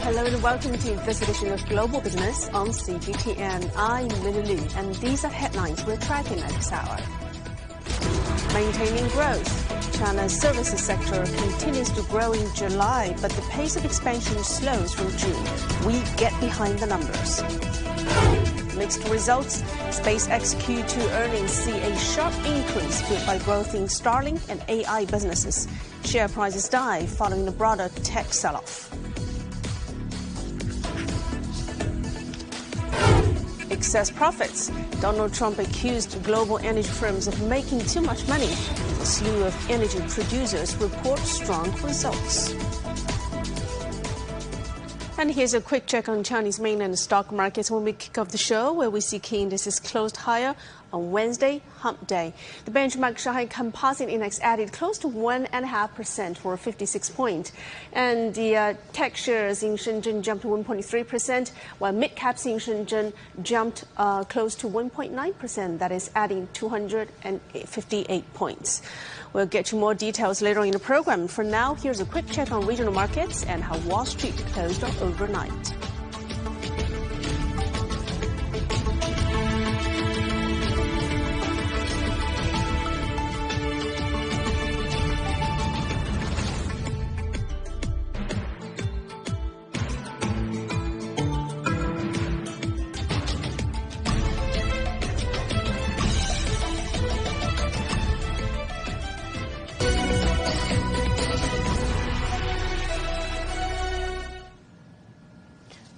Hello and welcome to this edition of Global Business on CGTN. I'm Lily Lu, and these are headlines we're tracking at this hour. Maintaining growth. China's services sector continues to grow in July, but the pace of expansion slows from June. We get behind the numbers. Mixed results. SpaceX Q2 earnings see a sharp increase fueled by growth in Starlink and AI businesses. Share prices dive following the broader tech sell-off. Excess profits. Donald Trump accused global energy firms of making too much money. A slew of energy producers report strong results. And here's a quick check on Chinese mainland stock markets when we kick off the show, where we see key indices closed higher on Wednesday, hump day. The benchmark Shanghai Composite Index added close to 1.5% or 56 points. And the tech shares in Shenzhen jumped 1.3%, while mid-caps in Shenzhen jumped close to 1.9%, that is adding 258 points. We'll get you more details later in the program. For now, here's a quick check on regional markets and how Wall Street closed overnight.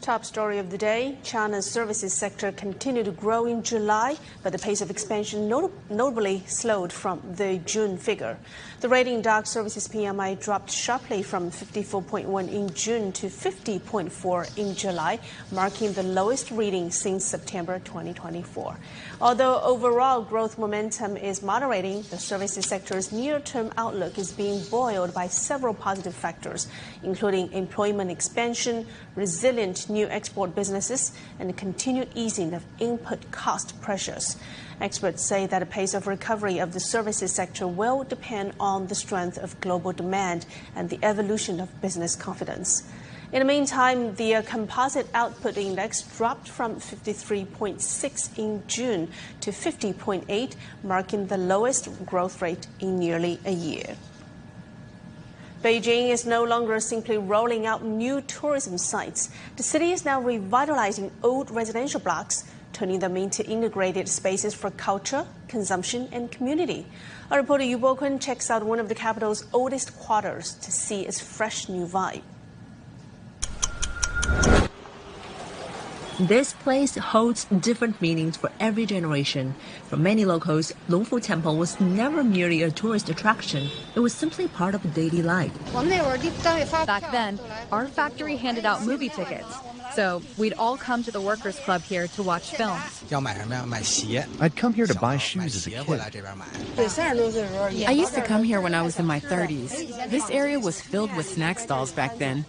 Top story of the day, China's services sector continued to grow in July, but the pace of expansion notably slowed from the June figure. The rating DAX services PMI dropped sharply from 54.1 in June to 50.4 in July, marking the lowest reading since September 2024. Although overall growth momentum is moderating, the services sector's near-term outlook is being buoyed by several positive factors, including employment expansion, resilient new export businesses, and the continued easing of input cost pressures. Experts say that the pace of recovery of the services sector will depend on the strength of global demand and the evolution of business confidence. In the meantime, the composite output index dropped from 53.6 in June to 50.8, marking the lowest growth rate in nearly a year. Beijing is no longer simply rolling out new tourism sites. The city is now revitalizing old residential blocks, turning them into integrated spaces for culture, consumption, and community. Our reporter Yu Bo-kun checks out one of the capital's oldest quarters to see its fresh new vibe. This place holds different meanings for every generation. For many locals, Longfu Temple was never merely a tourist attraction. It was simply part of daily life. Back then, our factory handed out movie tickets. So we'd all come to the workers' club here to watch films. I'd come here to buy shoes as a kid. I used to come here when I was in my 30s. This area was filled with snack stalls back then.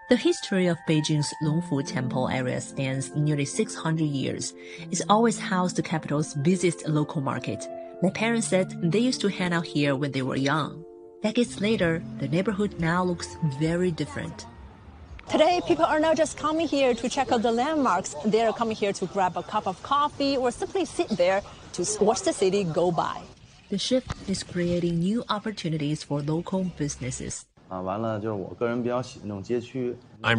The history of Beijing's Longfu Temple area spans nearly 600 years. It's always housed the capital's busiest local market. My parents said they used to hang out here when they were young. Decades later, the neighborhood now looks very different. Today, people are not just coming here to check out the landmarks. They are coming here to grab a cup of coffee or simply sit there to watch the city go by. The shift is creating new opportunities for local businesses. I'm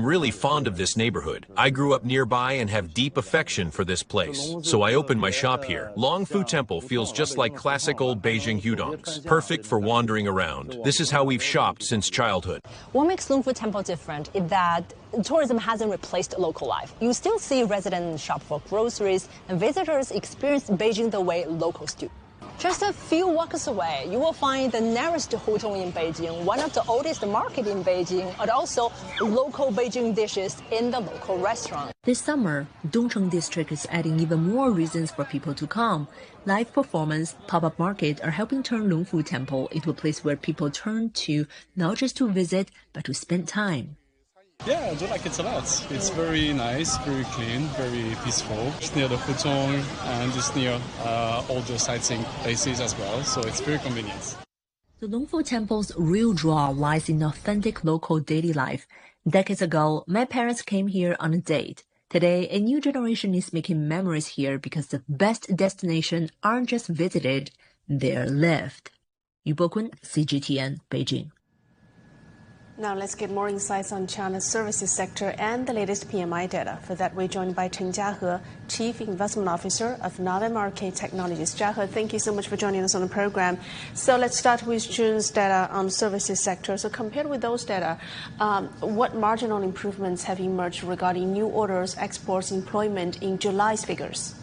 really fond of this neighborhood. I grew up nearby and have deep affection for this place. So I opened my shop here. Longfu Temple feels just like classic old Beijing hudongs, perfect for wandering around. This is how we've shopped since childhood. What makes Longfu Temple different is that tourism hasn't replaced local life. You still see residents shop for groceries, and visitors experience Beijing the way locals do. Just a few walks away, you will find the nearest hotel in Beijing, one of the oldest markets in Beijing, and also local Beijing dishes in the local restaurant. This summer, Dongcheng District is adding even more reasons for people to come. Live performance, pop-up market are helping turn Longfu Temple into a place where people turn to not just to visit, but to spend time. Yeah, I do like it a lot. It's very nice, very clean, very peaceful. It's near the Hutong and it's near all the sightseeing places as well, so it's very convenient. The Longfu Temple's real draw lies in authentic local daily life. Decades ago, my parents came here on a date. Today, a new generation is making memories here because the best destinations aren't just visited, they're lived. Yu Bokun, CGTN, Beijing. Now let's get more insights on China's services sector and the latest PMI data. For that, we're joined by Chen Jiahe, Chief Investment Officer of NavMRK Technologies. Jiahe, thank you so much for joining us on the program. So let's start with June's data on services sector. So compared with those data, what marginal improvements have emerged regarding new orders, exports, employment in July's figures?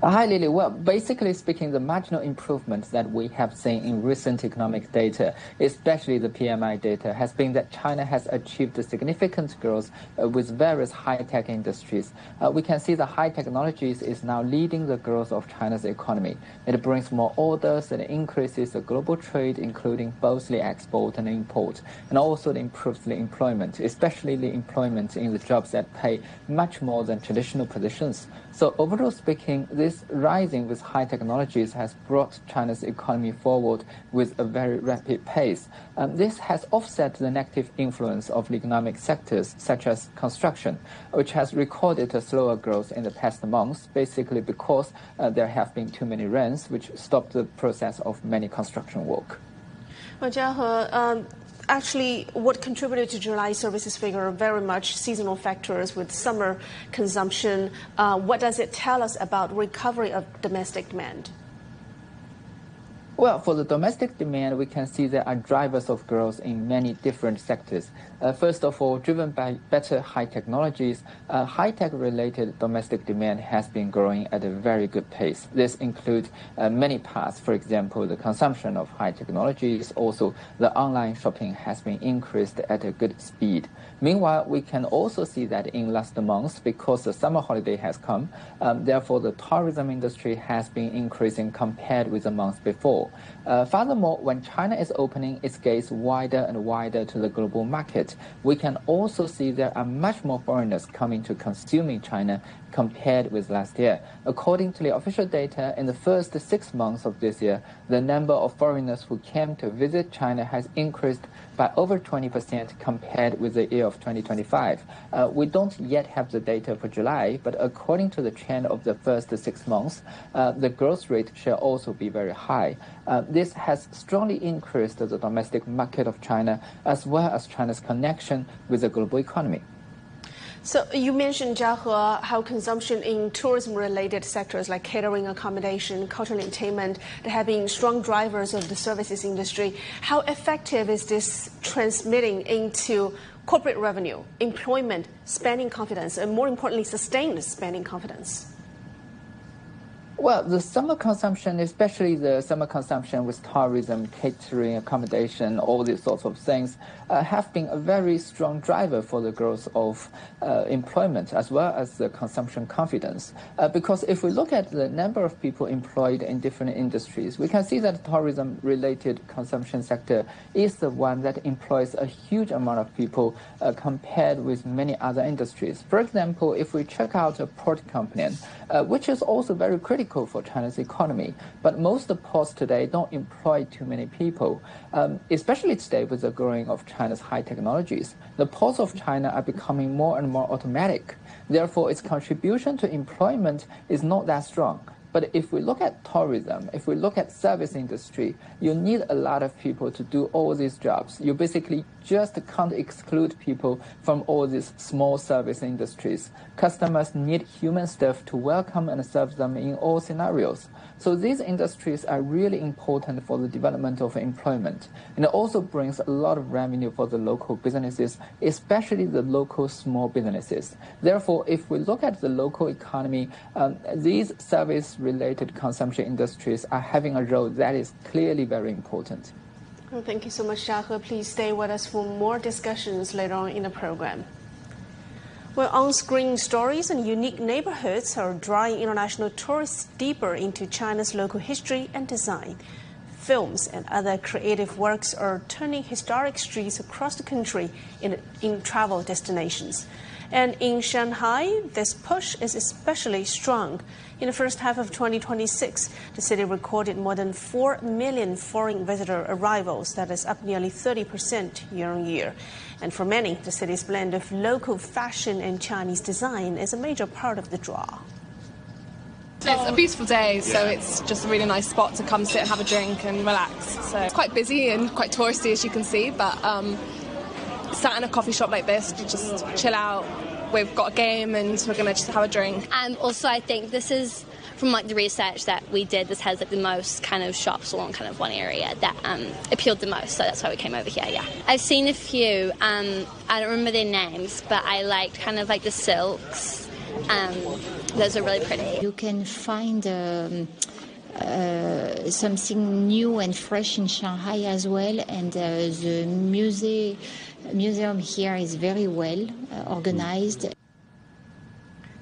Hi, Lily. Well, basically speaking, the marginal improvements that we have seen in recent economic data, especially the PMI data, has been that China has achieved significant growth with various high-tech industries. We can see the high technologies is now leading the growth of China's economy. It brings more orders and increases the global trade, including both the export and import, and also it improves the employment, especially the employment in the jobs that pay much more than traditional positions. So overall speaking, this rising with high technologies has brought China's economy forward with a very rapid pace. This has offset the negative influence of the economic sectors such as construction, which has recorded a slower growth in the past months, basically because there have been too many rains, which stopped the process of many construction work. Well, Jiahe, actually, what contributed to July services figure are very much seasonal factors with summer consumption. What does it tell us about recovery of domestic demand? Well, for the domestic demand, we can see there are drivers of growth in many different sectors. First of all, driven by better high technologies, high-tech related domestic demand has been growing at a very good pace. This includes many parts. For example, the consumption of high technologies. Also, the online shopping has been increased at a good speed. Meanwhile, we can also see that in last months, because the summer holiday has come, therefore the tourism industry has been increasing compared with the months before. Furthermore, when China is opening its gates wider and wider to the global market, we can also see there are much more foreigners coming to consume in China compared with last year. According to the official data, in the first 6 months of this year, the number of foreigners who came to visit China has increased by over 20% compared with the year of 2025. We don't yet have the data for July, but according to the trend of the first 6 months, the growth rate shall also be very high. This has strongly increased the domestic market of China as well as China's connection with the global economy. So you mentioned, Jiahe, how consumption in tourism-related sectors like catering, accommodation, cultural entertainment, they have been strong drivers of the services industry. How effective is this transmitting into corporate revenue, employment, spending confidence, and more importantly, sustained spending confidence? Well, the summer consumption, especially the summer consumption with tourism, catering, accommodation, all these sorts of things, have been a very strong driver for the growth of employment as well as the consumption confidence. Because if we look at the number of people employed in different industries, we can see that the tourism-related consumption sector is the one that employs a huge amount of people compared with many other industries. For example, if we check out a port company, which is also very critical for China's economy, but most ports today don't employ too many people, especially today with the growing of China's high technologies. The ports of China are becoming more and more automatic. Therefore, its contribution to employment is not that strong. But if we look at tourism, if we look at service industry, you need a lot of people to do all these jobs. You basically just can't exclude people from all these small service industries. Customers need human staff to welcome and serve them in all scenarios. So these industries are really important for the development of employment. And it also brings a lot of revenue for the local businesses, especially the local small businesses. Therefore, if we look at the local economy, these service-related consumption industries are having a role that is clearly very important. Well, thank you so much, Jiahe. Please stay with us for more discussions later on in the program. Well, on-screen stories and unique neighborhoods are drawing international tourists deeper into China's local history and design. films and other creative works are turning historic streets across the country in travel destinations. And in Shanghai, this push is especially strong. In the first half of 2026, the city recorded more than 4 million foreign visitor arrivals. That is up nearly 30% year on year. And for many, the city's blend of local fashion and Chinese design is a major part of the draw. It's a beautiful day, so it's just a really nice spot to come sit and have a drink and relax. So it's quite busy and quite touristy, as you can see, but sat in a coffee shop like this to just chill out. We've got a game and we're going to just have a drink. And also I think this is, from like the research that we did, this has like the most kind of shops along kind of one area that appealed the most, so that's why we came over here, yeah. I've seen a few, I don't remember their names, but I liked kind of like the silks. Those are really pretty. You can find something new and fresh in Shanghai as well, and the museum here is very well organized.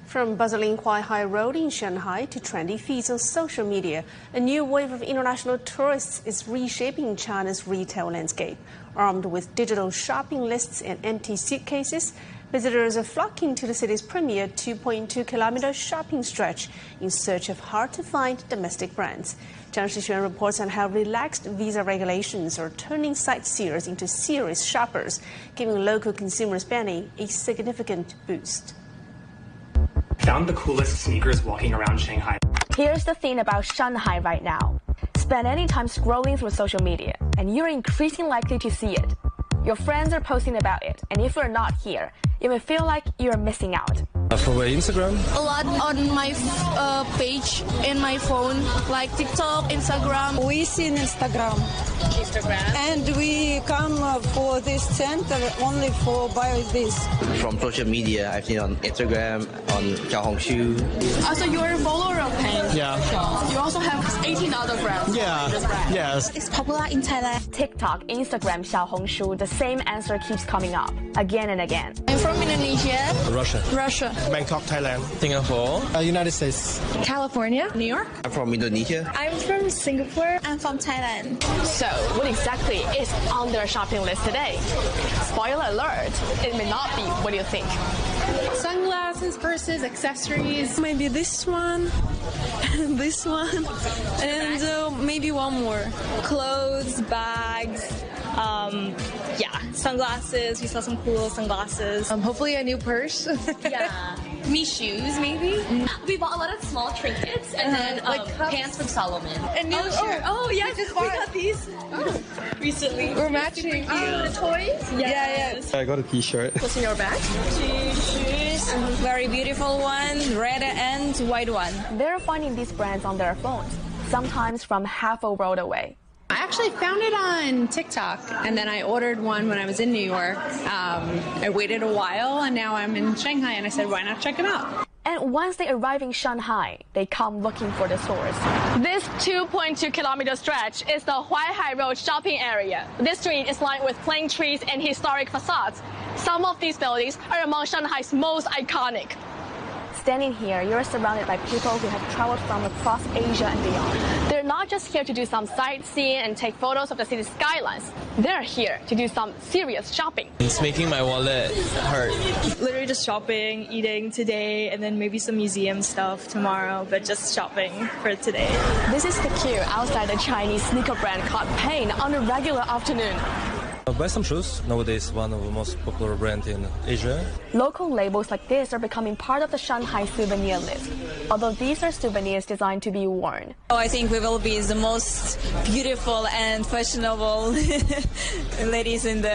From bustling Huaihai Road in Shanghai to trendy feeds on social media, a new wave of international tourists is reshaping China's retail landscape. Armed with digital shopping lists and empty suitcases, visitors are flocking to the city's premier 2.2-kilometer shopping stretch in search of hard-to-find domestic brands. Zhang Shixuan reports on how relaxed visa regulations are turning sightseers into serious shoppers, giving local consumer spending a significant boost. Found the coolest sneakers walking around Shanghai. Here's the thing about Shanghai right now. Spend any time scrolling through social media, and you're increasingly likely to see it. Your friends are posting about it, and if you're not here, you may feel like you're missing out. For Instagram? A lot on my page in my phone, like TikTok, Instagram. We see Instagram. And we come for this center only for buy this. From social media, I've seen on Instagram, on Xiaohongshu. Also, you're a follower of Pain. Yeah. You also have 18 other brands. Yeah. Yes. It's popular in Thailand. TikTok, Instagram, Xiaohongshu, the same answer keeps coming up again and again. I'm from Indonesia. Russia. Bangkok, Thailand. Singapore. United States. California. New York. I'm from Indonesia. I'm from Singapore. I'm from Thailand. So, what exactly is on their shopping list today? Spoiler alert, it may not be what you think. Sunglasses, purses, accessories. Maybe this one, this one, and maybe one more. Clothes, bags, sunglasses. We saw some cool sunglasses. Hopefully a new purse. Yeah. Me shoes, maybe. We bought a lot of small trinkets and then pants from Solomon. And new shirt. Oh, yes, we got these recently. We're matching. The toys? Yes. I got a t-shirt. What's in your bag? Shoes, very beautiful one, red and white one. They're finding these brands on their phones, sometimes from half a world away. I actually found it on TikTok, and then I ordered one when I was in New York. I waited a while, and now I'm in Shanghai, and I said, why not check them out? And once they arrive in Shanghai, they come looking for the stores. This 2.2-kilometer stretch is the Huaihai Road shopping area. This street is lined with plane trees and historic facades. Some of these buildings are among Shanghai's most iconic. Standing here, you're surrounded by people who have traveled from across Asia and beyond. They're not just here to do some sightseeing and take photos of the city's skylines. They're here to do some serious shopping. It's making my wallet hurt. Literally just shopping, eating today, and then maybe some museum stuff tomorrow, but just shopping for today. This is the queue outside the Chinese sneaker brand called Pain on a regular afternoon. Buy some shoes. Nowadays, one of the most popular brands in Asia. Local labels like this are becoming part of the Shanghai souvenir list, although these are souvenirs designed to be worn. I think we will be the most beautiful and fashionable ladies in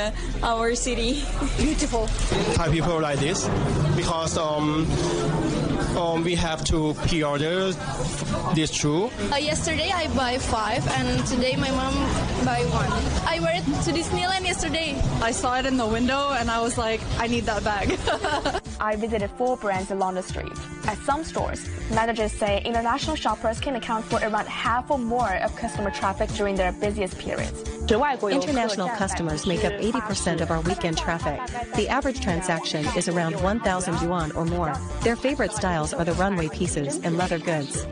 our city. Beautiful. Thai people like this because we have to pre-order this shoe. Yesterday I buy 5, and today my mom buy 1. I wear it to Disneyland yesterday. I saw it in the window, and I was like, I need that bag. I visited 4 brands along the street. At some stores, managers say international shoppers can account for around half or more of customer traffic during their busiest periods. International customers make up 80% of our weekend traffic. The average transaction is around 1,000 yuan or more. Their favorite styles are the runway pieces and leather goods.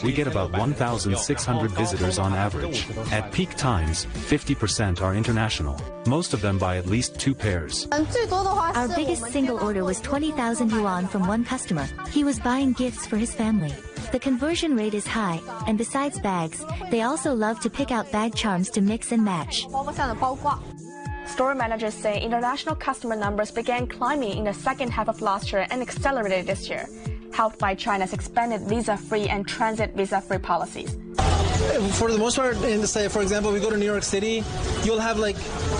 We get about 1,600 visitors on average. At peak times, 50% are international. Most of them buy at least 2 pairs. Our biggest single order was 20,000 yuan from one customer. He was buying gifts for his family. The conversion rate is high, and besides bags, they also love to pick out bag charms to mix and match. Store managers say international customer numbers began climbing in the second half of last year and accelerated this year, helped by China's expanded visa-free and transit visa-free policies. For the most part, say, for example, we go to New York City, you'll have like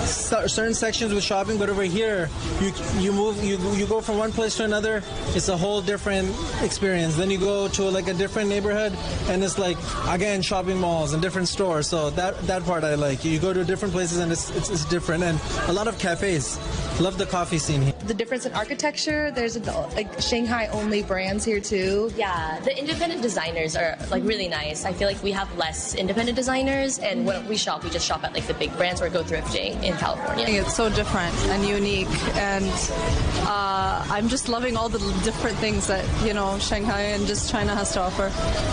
certain sections with shopping, but over here, you go from one place to another, it's a whole different experience. Then you go to like a different neighborhood, and it's like, again, shopping malls and different stores. So that part I like. You go to different places and it's different, and a lot of cafes. Love the coffee scene here. The difference in architecture, there's like Shanghai-only brands here too. Yeah, the independent designers are like really nice. I feel like we have less independent designers, and when we shop, we just shop at like the big brands or go thrifting in California. It's so different and unique, and I'm just loving all the different things that, you know, Shanghai and just China has to offer.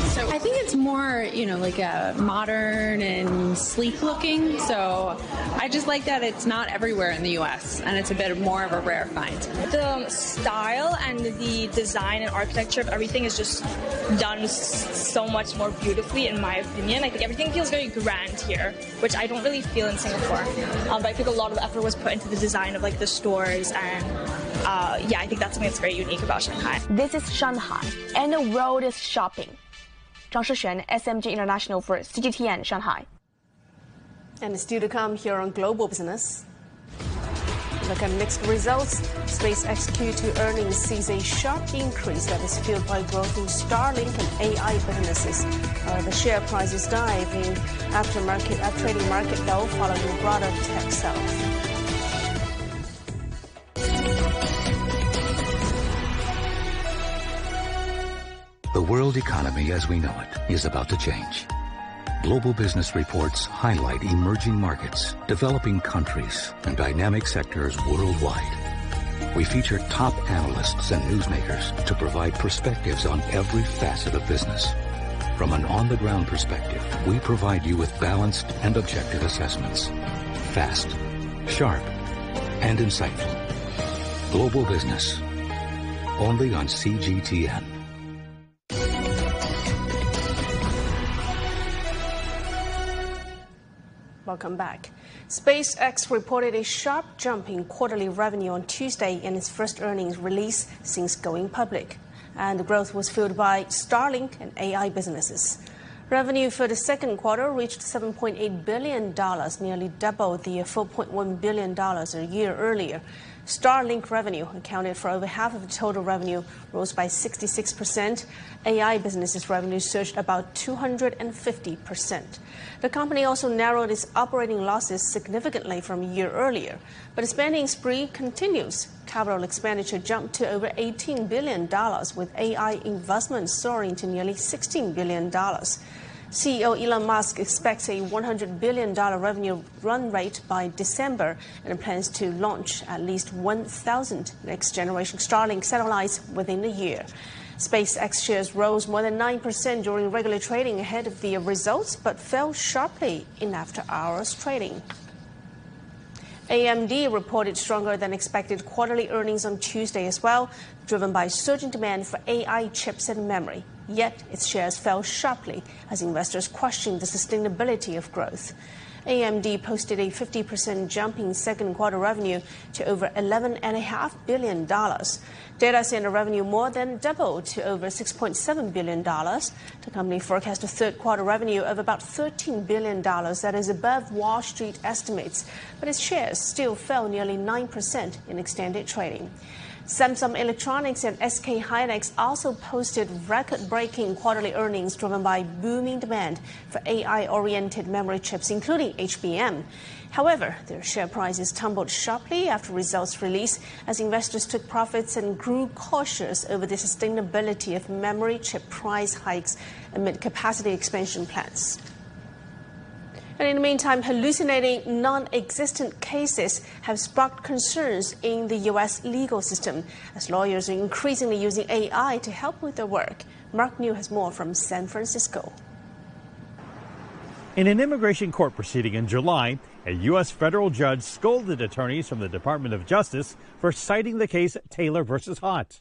So I think it's more, you know, like a modern and sleek looking. So I just like that it's not everywhere in the U.S. and it's a bit more of a rare find. The style and the design and architecture of everything is just done so much more beautifully, in my opinion. I think everything feels very grand here, which I don't really feel in Singapore. But I think a lot of effort was put into the design of like the stores, and yeah, I think that's something that's very unique about Shanghai. This is Shanghai, and the world is shopping. Zhang Shixuan, SMG International for CGTN Shanghai. And it's still to come here on Global Business. Look at mixed results. SpaceX Q2 earnings sees a sharp increase that is fueled by growth in Starlink and AI businesses. The share price is diving after trading market low following broader tech sell-off. The world economy as we know it is about to change. Global business reports highlight emerging markets, developing countries, and dynamic sectors worldwide. We feature top analysts and newsmakers to provide perspectives on every facet of business. From an on-the-ground perspective, we provide you with balanced and objective assessments. Fast, sharp, and insightful. Global Business. Only on CGTN. Welcome back. SpaceX reported a sharp jump in quarterly revenue on Tuesday in its first earnings release since going public. And the growth was fueled by Starlink and AI businesses. Revenue for the second quarter reached $7.8 billion, nearly double the $4.1 billion a year earlier. Starlink revenue accounted for over half of the total revenue, rose by 66%. AI businesses' revenue surged about 250%. The company also narrowed its operating losses significantly from a year earlier. But the spending spree continues. Capital expenditure jumped to over $18 billion, with AI investments soaring to nearly $16 billion. CEO Elon Musk expects a $100 billion revenue run rate by December and plans to launch at least 1,000 next-generation Starlink satellites within a year. SpaceX shares rose more than 9% during regular trading ahead of the results, but fell sharply in after-hours trading. AMD reported stronger than expected quarterly earnings on Tuesday as well, driven by surging demand for AI chips and memory. Yet its shares fell sharply as investors questioned the sustainability of growth. AMD posted a 50% jump in second quarter revenue to over $11.5 billion. Data center revenue more than doubled to over $6.7 billion. The company forecast a third quarter revenue of about $13 billion. That is above Wall Street estimates, but its shares still fell nearly 9% in extended trading. Samsung Electronics and SK Hynix also posted record-breaking quarterly earnings driven by booming demand for AI-oriented memory chips, including HBM. However, their share prices tumbled sharply after results release as investors took profits and grew cautious over the sustainability of memory chip price hikes amid capacity expansion plans. And in the meantime, hallucinating non-existent cases have sparked concerns in the U.S. legal system as lawyers are increasingly using AI to help with their work. Mark New has more from San Francisco. In an immigration court proceeding in July, a U.S. federal judge scolded attorneys from the Department of Justice for citing the case Taylor versus Hott.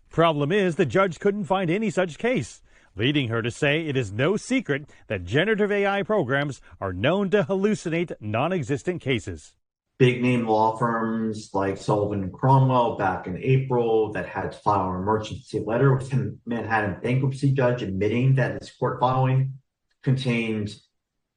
Problem is, the judge couldn't find any such case, leading her to say it is no secret that generative AI programs are known to hallucinate non-existent cases. Big name law firms like Sullivan & Cromwell back in April that had to file an emergency letter with a Manhattan bankruptcy judge admitting that its court filing contained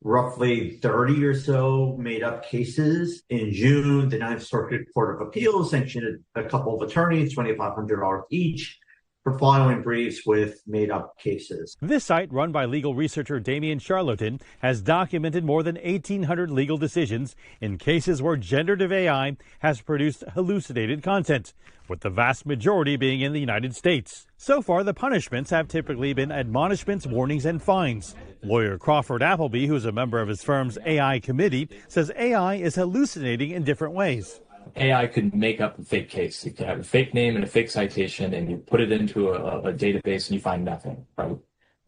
roughly 30 or so made-up cases. In June, the Ninth Circuit Court of Appeals sanctioned a couple of attorneys, $2,500 each, for filing briefs with made-up cases. This site, run by legal researcher Damian Charlton, has documented more than 1,800 legal decisions in cases where generative AI has produced hallucinated content, with the vast majority being in the United States. So far, the punishments have typically been admonishments, warnings, and fines. Lawyer Crawford Appleby, who is a member of his firm's AI committee, says AI is hallucinating in different ways. AI could make up a fake case. You could have a fake name and a fake citation, and you put it into a database and you find nothing. Right?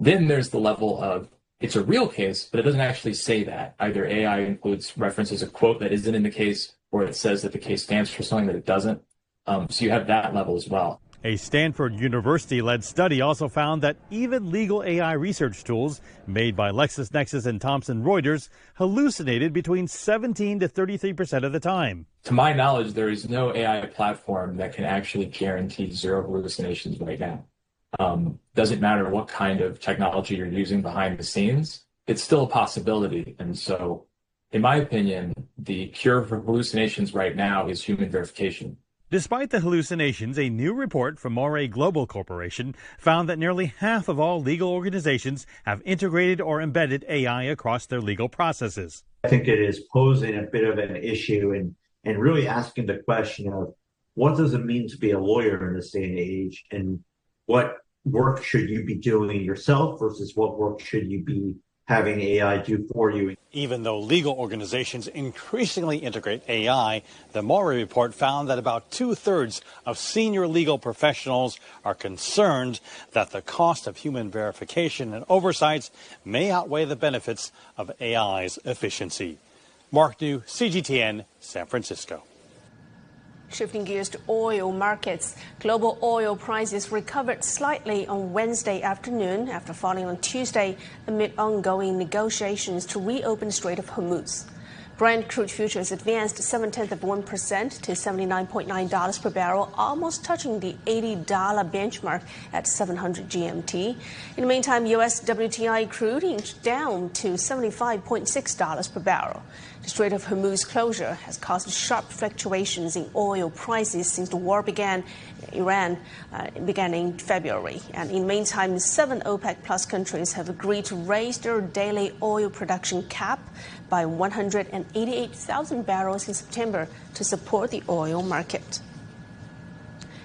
Then there's the level of it's a real case, but it doesn't actually say that. Either AI includes references a quote that isn't in the case, or it says that the case stands for something that it doesn't. So you have that level as well. A Stanford University-led study also found that even legal AI research tools made by LexisNexis and Thomson Reuters hallucinated between 17 to 33% of the time. To my knowledge, there is no AI platform that can actually guarantee zero hallucinations right now. Doesn't matter what kind of technology you're using behind the scenes, it's still a possibility. And so, in my opinion, the cure for hallucinations right now is human verification. Despite the hallucinations, a new report from Moray Global Corporation found that nearly half of all legal organizations have integrated or embedded AI across their legal processes. I think it is posing a bit of an issue and really asking the question of what does it mean to be a lawyer in this day and age, and what work should you be doing yourself versus what work should you be having AI do for you. Even though legal organizations increasingly integrate AI, the Moray report found that about 2/3 of senior legal professionals are concerned that the cost of human verification and oversights may outweigh the benefits of AI's efficiency. Mark New, CGTN, San Francisco. Shifting gears to oil markets, global oil prices recovered slightly on Wednesday afternoon after falling on Tuesday amid ongoing negotiations to reopen Strait of Hormuz. Brent crude futures advanced 0.7% to $79.9 per barrel, almost touching the $80 benchmark at 700 GMT. In the meantime, U.S. WTI crude inched down to $75.6 per barrel. The Strait of Hormuz closure has caused sharp fluctuations in oil prices since the war began in February. And in the meantime, 7 OPEC plus countries have agreed to raise their daily oil production cap by 188,000 barrels in September to support the oil market.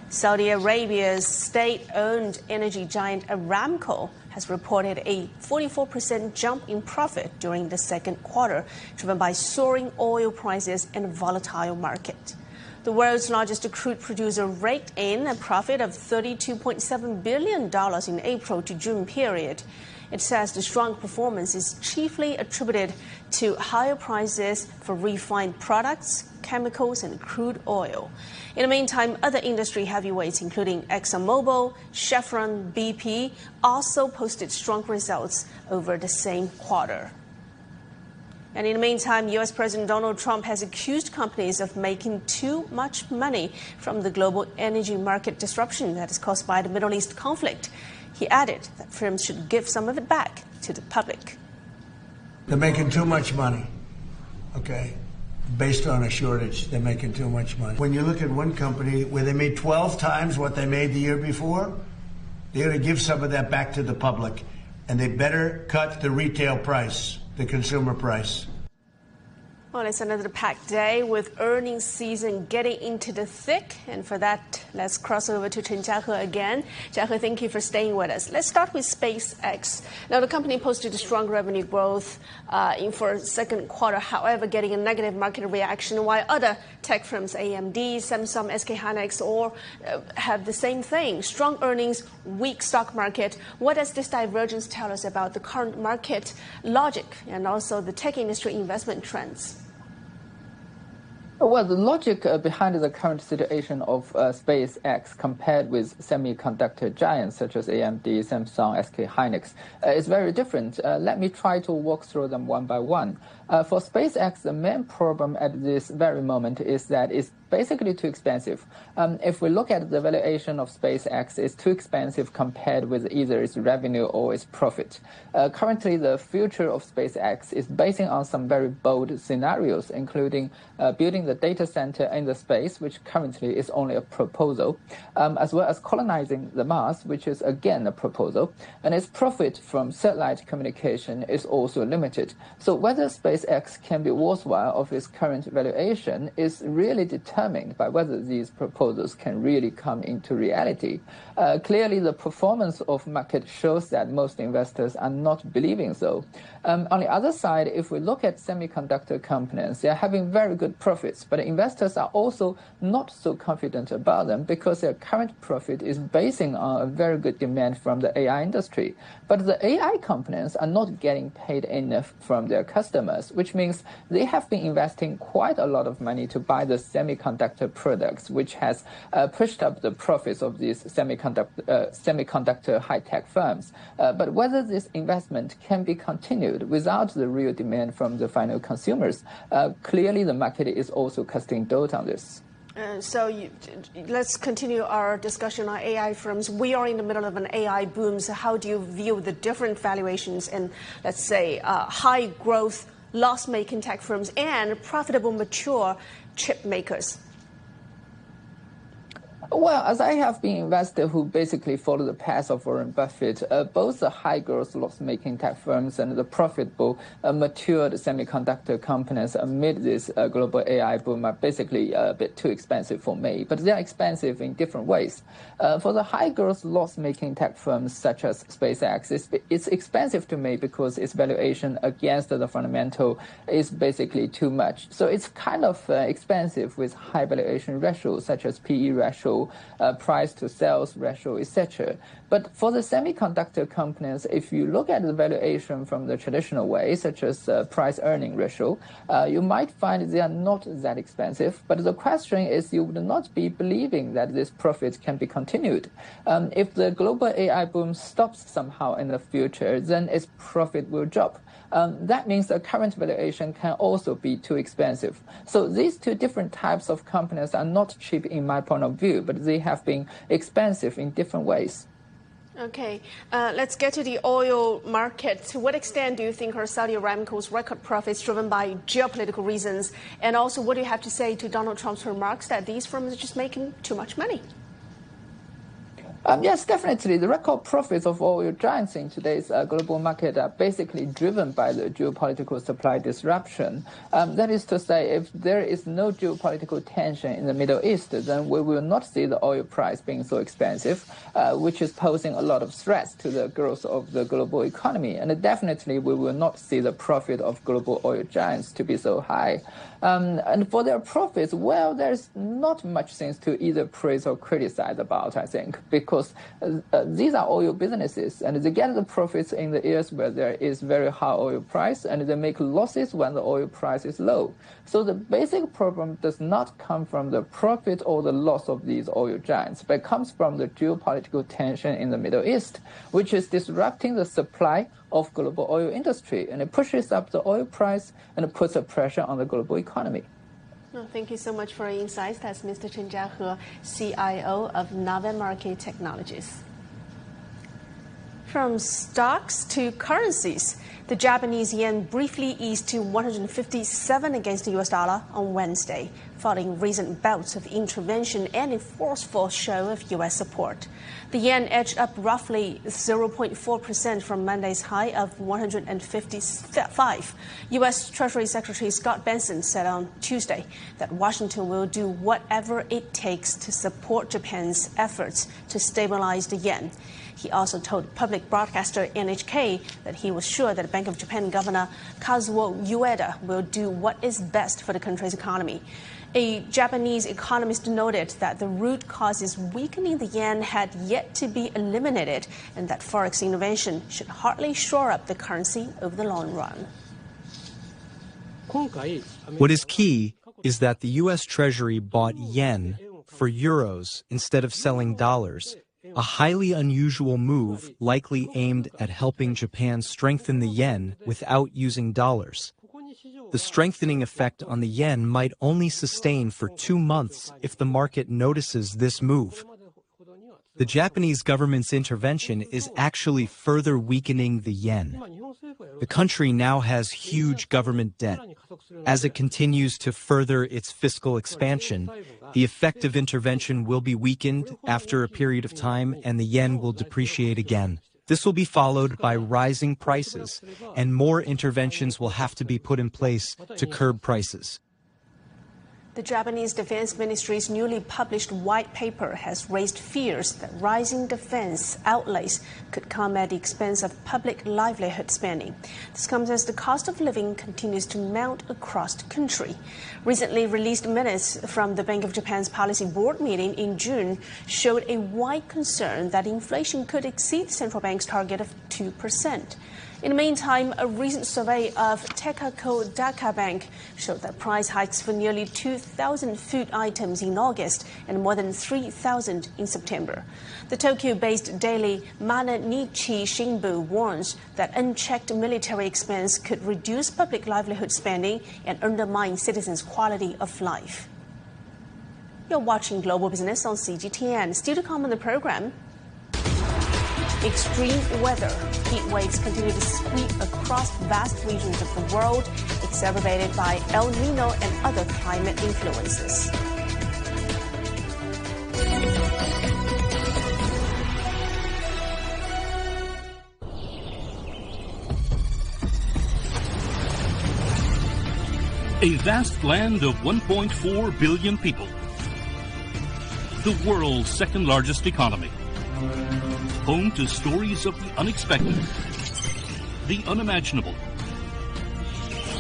Saudi Arabia's state-owned energy giant Aramco has reported a 44% jump in profit during the second quarter, driven by soaring oil prices and a volatile market. The world's largest crude producer raked in a profit of $32.7 billion in April to June period. It says the strong performance is chiefly attributed to higher prices for refined products, chemicals, and crude oil. In the meantime, other industry heavyweights, including ExxonMobil, Chevron, BP, also posted strong results over the same quarter. And in the meantime, U.S. President Donald Trump has accused companies of making too much money from the global energy market disruption that is caused by the Middle East conflict. He added that firms should give some of it back to the public. They're making too much money, okay? Based on a shortage, they're making too much money. When you look at one company where they made 12 times what they made the year before, they're going to give some of that back to the public, and they better cut the retail price, the consumer price. Well, it's another packed day with earnings season getting into the thick. And for that, let's cross over to Chen Jiahe again. Jiahe, thank you for staying with us. Let's start with SpaceX. Now, the company posted a strong revenue growth for second quarter, however, getting a negative market reaction, while other tech firms, AMD, Samsung, SK Hynix, all have the same thing. Strong earnings, weak stock market. What does this divergence tell us about the current market logic and also the tech industry investment trends? Well, the logic behind the current situation of SpaceX compared with semiconductor giants such as AMD, Samsung, SK Hynix is very different. Let me try to walk through them one by one. For SpaceX, the main problem at this very moment is that it's basically too expensive. If we look at the valuation of SpaceX, it's too expensive compared with either its revenue or its profit. Currently, the future of SpaceX is based on some very bold scenarios, including building the data center in the space, which currently is only a proposal, as well as colonizing the Mars, which is again a proposal, and its profit from satellite communication is also limited. So whether SpaceX can be worthwhile of its current valuation is really determined by whether these proposals can really come into reality. Clearly, the performance of market shows that most investors are not believing so. On the other side, if we look at semiconductor companies, they are having very good profits, but investors are also not so confident about them because their current profit is basing on a very good demand from the AI industry. But the AI companies are not getting paid enough from their customers, which means they have been investing quite a lot of money to buy the semiconductor products, which has pushed up the profits of these semiconductor high-tech firms. But whether this investment can be continued without the real demand from the final consumers, clearly the market is also casting doubt on this. Let's continue our discussion on AI firms. We are in the middle of an AI boom, so how do you view the different valuations in, let's say, high growth, loss-making tech firms and profitable, mature chip makers? Well, as I have been investor who basically follow the path of Warren Buffett, both the high-growth loss-making tech firms and the profitable, matured semiconductor companies amid this global AI boom are basically a bit too expensive for me, but they are expensive in different ways. For the high-growth loss-making tech firms such as SpaceX, it's expensive to me because its valuation against the fundamental is basically too much. So it's kind of expensive with high valuation ratios such as PE ratio, price to sales ratio, etc. But for the semiconductor companies, if you look at the valuation from the traditional way, such as price earning ratio, you might find they are not that expensive. But the question is, you would not be believing that this profit can be continued. If the global AI boom stops somehow in the future, then its profit will drop. That means the current valuation can also be too expensive. So these two different types of companies are not cheap in my point of view, but they have been expensive in different ways. Okay, let's get to the oil market. To what extent do you think are Saudi Aramco's record profits driven by geopolitical reasons? And also, what do you have to say to Donald Trump's remarks that these firms are just making too much money? Yes, definitely. The record profits of oil giants in today's global market are basically driven by the geopolitical supply disruption. That is to say, if there is no geopolitical tension in the Middle East, then we will not see the oil price being so expensive, which is posing a lot of stress to the growth of the global economy. And definitely, we will not see the profit of global oil giants to be so high. And for their profits, well, there's not much things to either praise or criticize about, I think, because these are oil businesses, and they get the profits in the years where there is very high oil price, and they make losses when the oil price is low. So the basic problem does not come from the profit or the loss of these oil giants, but comes from the geopolitical tension in the Middle East, which is disrupting the supply of global oil industry, and it pushes up the oil price and it puts a pressure on the global economy. Well, thank you so much for your insights. That's Mr. Chen Jiahe, CIO of Nave Market Technologies. From stocks to currencies, the Japanese yen briefly eased to 157 against the US dollar on Wednesday. following recent bouts of intervention and a forceful show of U.S. support. The yen edged up roughly 0.4% from Monday's high of 155. U.S. Treasury Secretary Scott Bessent said on Tuesday that Washington will do whatever it takes to support Japan's efforts to stabilize the yen. He also told public broadcaster NHK that he was sure that Bank of Japan Governor Kazuo Ueda will do what is best for the country's economy. A Japanese economist noted that the root causes weakening the yen had yet to be eliminated and that forex intervention should hardly shore up the currency over the long run. What is key is that the U.S. Treasury bought yen for euros instead of selling dollars, a highly unusual move likely aimed at helping Japan strengthen the yen without using dollars. The strengthening effect on the yen might only sustain for 2 months if the market notices this move. The Japanese government's intervention is actually further weakening the yen. The country now has huge government debt. As it continues to further its fiscal expansion, the effective intervention will be weakened after a period of time and the yen will depreciate again. This will be followed by rising prices, and more interventions will have to be put in place to curb prices. The Japanese Defense Ministry's newly published white paper has raised fears that rising defense outlays could come at the expense of public livelihood spending. This comes as the cost of living continues to mount across the country. Recently released minutes from the Bank of Japan's Policy Board meeting in June showed a wide concern that inflation could exceed the central bank's target of 2%. In the meantime, a recent survey of Tekako Daka Bank showed that price hikes for nearly 2,000 food items in August and more than 3,000 in September. The Tokyo-based daily Mananichi Shinbu warns that unchecked military expense could reduce public livelihood spending and undermine citizens' quality of life. You're watching Global Business on CGTN. Still to come on the program, extreme weather. Heat waves continue to sweep across vast regions of the world, exacerbated by El Nino and other climate influences. A vast land of 1.4 billion people. The world's second largest economy. Home to stories of the unexpected, the unimaginable,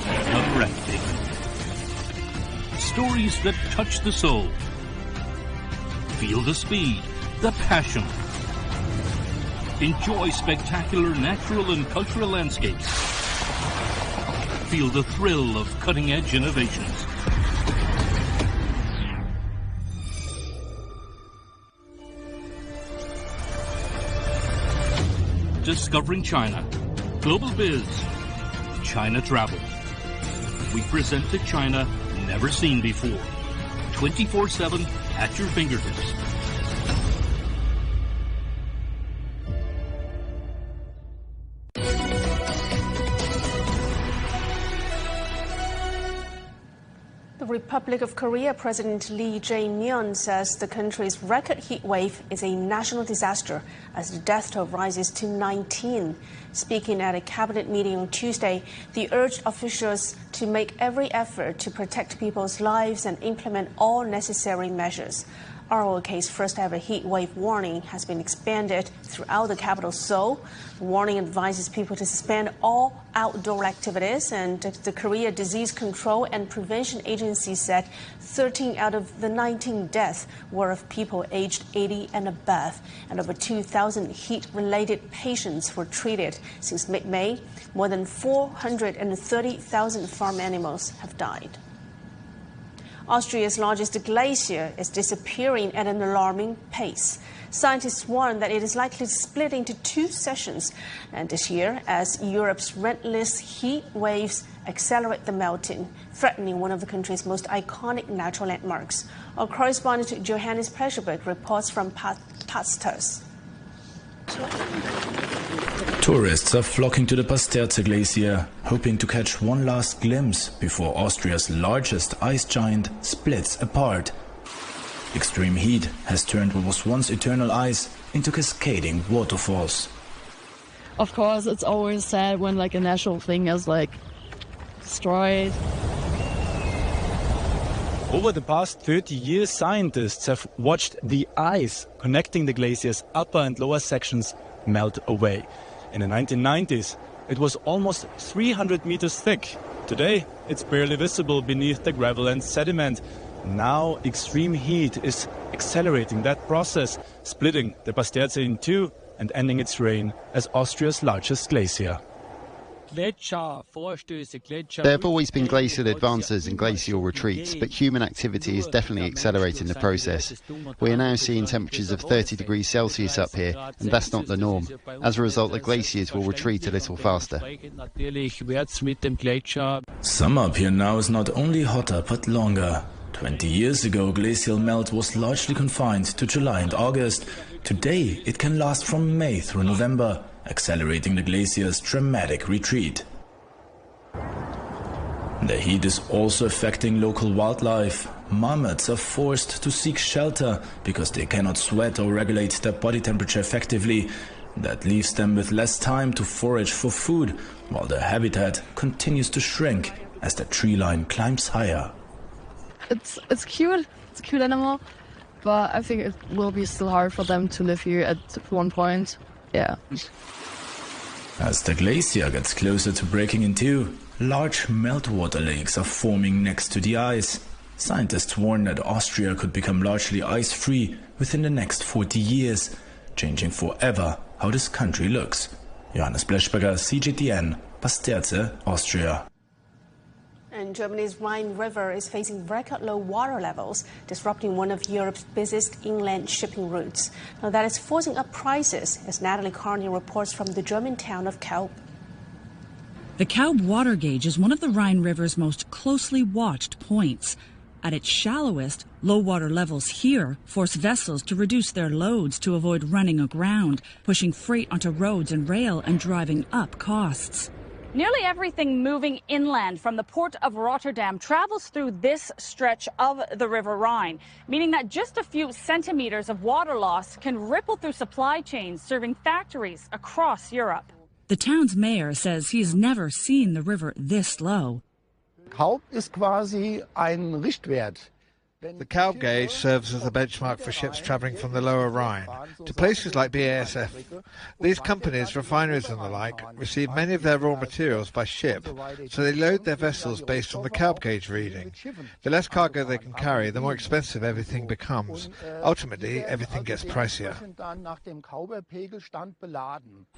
the breathtaking. Stories that touch the soul. Feel the speed, the passion. Enjoy spectacular natural and cultural landscapes. Feel the thrill of cutting-edge innovations. Discovering China. Global Biz. China Travel. We present the China never seen before. 24/7 at your fingertips. The Republic of Korea President Lee Jae-myung says the country's record heat wave is a national disaster as the death toll rises to 19. Speaking at a cabinet meeting on Tuesday, he urged officials to make every effort to protect people's lives and implement all necessary measures. ROK's first ever heat wave warning has been expanded throughout the capital Seoul. The warning advises people to suspend all outdoor activities, and the Korea Disease Control and Prevention Agency said 13 out of the 19 deaths were of people aged 80 and above, and over 2,000 heat-related patients were treated since mid-May. More than 430,000 farm animals have died. Austria's largest glacier is disappearing at an alarming pace. Scientists warn that it is likely to split into 2 sessions and this year as Europe's relentless heat waves accelerate the melting, threatening one of the country's most iconic natural landmarks. Our correspondent Johannes Pleascherberg reports from Pastors. Tourists are flocking to the Pasterze Glacier, hoping to catch one last glimpse before Austria's largest ice giant splits apart. Extreme heat has turned what was once eternal ice into cascading waterfalls. Of course, it's always sad when like a natural thing is like destroyed. Over the past 30 years, scientists have watched the ice connecting the glacier's upper and lower sections melt away. In the 1990s, it was almost 300 meters thick. Today, it's barely visible beneath the gravel and sediment. Now, extreme heat is accelerating that process, splitting the Pasterze in two and ending its reign as Austria's largest glacier. There have always been glacial advances and glacial retreats, but human activity is definitely accelerating the process. We are now seeing temperatures of 30 degrees Celsius up here, and that's not the norm. As a result, the glaciers will retreat a little faster. Summer up here now is not only hotter but longer. 20 years ago, glacial melt was largely confined to July and August. Today, it can last from May through November, accelerating the glacier's dramatic retreat. The heat is also affecting local wildlife. Marmots are forced to seek shelter because they cannot sweat or regulate their body temperature effectively. That leaves them with less time to forage for food, while their habitat continues to shrink as the tree line climbs higher. It's cute. It's a cute animal, but I think it will be still hard for them to live here at one point. Yeah. As the glacier gets closer to breaking in two, large meltwater lakes are forming next to the ice. Scientists warn that Austria could become largely ice-free within the next 40 years, changing forever how this country looks. Johannes Bleschberger, CGTN, Pasterze, Austria. And Germany's Rhine River is facing record low water levels, disrupting one of Europe's busiest inland shipping routes. Now, that is forcing up prices, as Natalie Carney reports from the German town of Kaub. The Kaub water gauge is one of the Rhine River's most closely watched points. At its shallowest, low water levels here force vessels to reduce their loads to avoid running aground, pushing freight onto roads and rail and driving up costs. Nearly everything moving inland from the port of Rotterdam travels through this stretch of the River Rhine, meaning that just a few centimeters of water loss can ripple through supply chains serving factories across Europe. The town's mayor says he's never seen the river this low. Kaub ist quasi ein Richtwert. The Kaub gauge serves as a benchmark for ships travelling from the lower Rhine to places like BASF. These companies, refineries and the like, receive many of their raw materials by ship, so they load their vessels based on the Kaub gauge reading. The less cargo they can carry, the more expensive everything becomes. Ultimately, everything gets pricier.